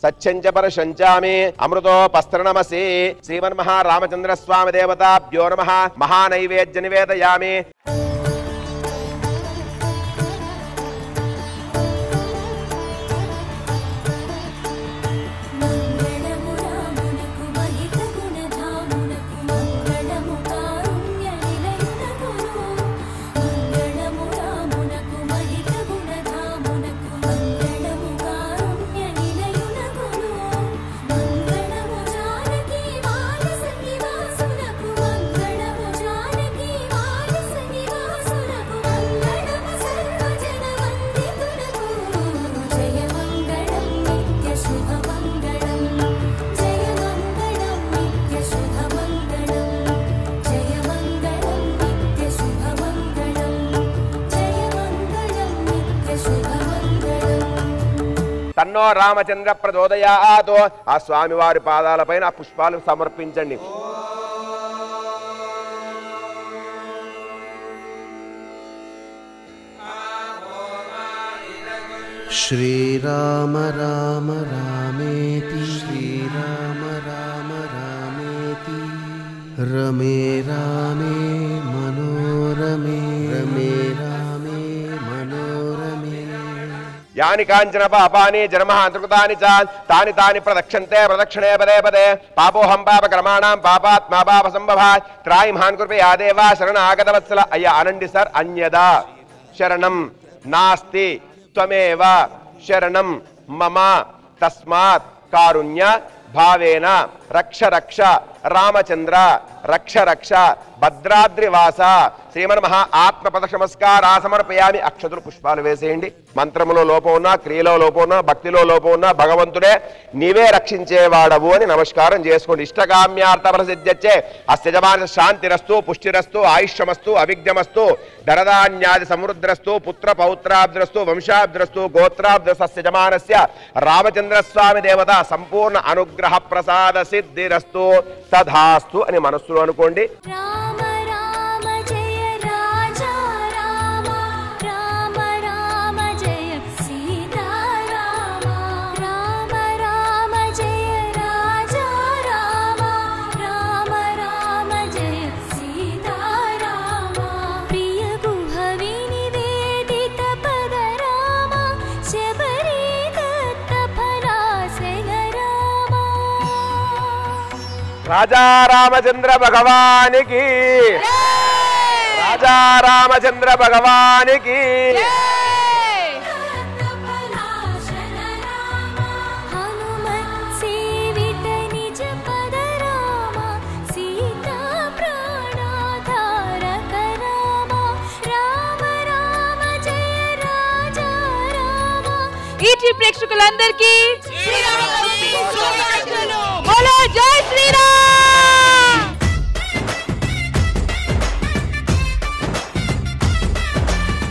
సత్యంచ పరశంచామి అమృతోపస్త్రనమసి. శ్రీమన్మహారామచంద్ర స్వామి దేవతాభ్యో నమః. మహానైవేద్య నివేదయామి. తన్నో రామచంద్ర ప్రచోదయాత్. ఆ స్వామివారి పాదాలపైన ఆ పుష్పాలు సమర్పించండి. శ్రీరామ రామ రామేతి శ్రీరామ రామ రామేతి రమే రామే మనోరమే రమే రామే మనోరమే. యాని కాంచన పాపాని జన్మహాంతృకృతాని చ తాని తాని ప్రదక్షంతే ప్రదక్షిణే పదే పదే. పాపోహం పాపకర్మాణం పాపాత్మా పాప సంభవా త్రాయి మహాన్ కృపయా దేవా శరణాగతవత్సల. అయ్యా అనండి సార్. అన్యదా శరణం నాస్తి త్వమేవ శరణం మమ తస్మాత్ కారుణ్య భావేన రక్ష రక్ష రామచంద్ర రక్ష రక్ష భద్రాద్రివాస శ్రీమన్ మహా ఆత్మ ప్రదక్ష నమస్కారా సమర్పయామి. అక్షతులు పుష్పాలు వేసేయండి. మంత్రములో లోపం ఉన్నా, క్రియలో లోపం ఉన్నా, భక్తిలో లోపం ఉన్నా భగవంతుడే నీవే రక్షించేవాడవు అని నమస్కారం చేసుకోండి. ఇష్టకామ్యార్థ ప్రసిద్ధ్యచ్చే అస్యజమాన శాంతిరస్తు, పుష్టిరస్తు, ఆయుష్యమస్తు, అవిఘ్నమస్తు, ధనధాన్యాది సమృద్ధ్రస్తు, పుత్ర పౌత్రాబ్ద్రస్తు, వంశాబ్ద్రస్తు, గోత్రాబ్ద్రస్తు. అస్యజమానస్య రామచంద్రస్వామి దేవత సంపూర్ణ అనుగ్రహ ప్రసాద సిద్ధిరస్తు తథాస్తు అని మనస్సులో అనుకోండి. రాజా రామచంద్ర భగవానికి, రాజా రామచంద్ర భగవానికి. ఈటీ ప్రేక్షకులందరికీ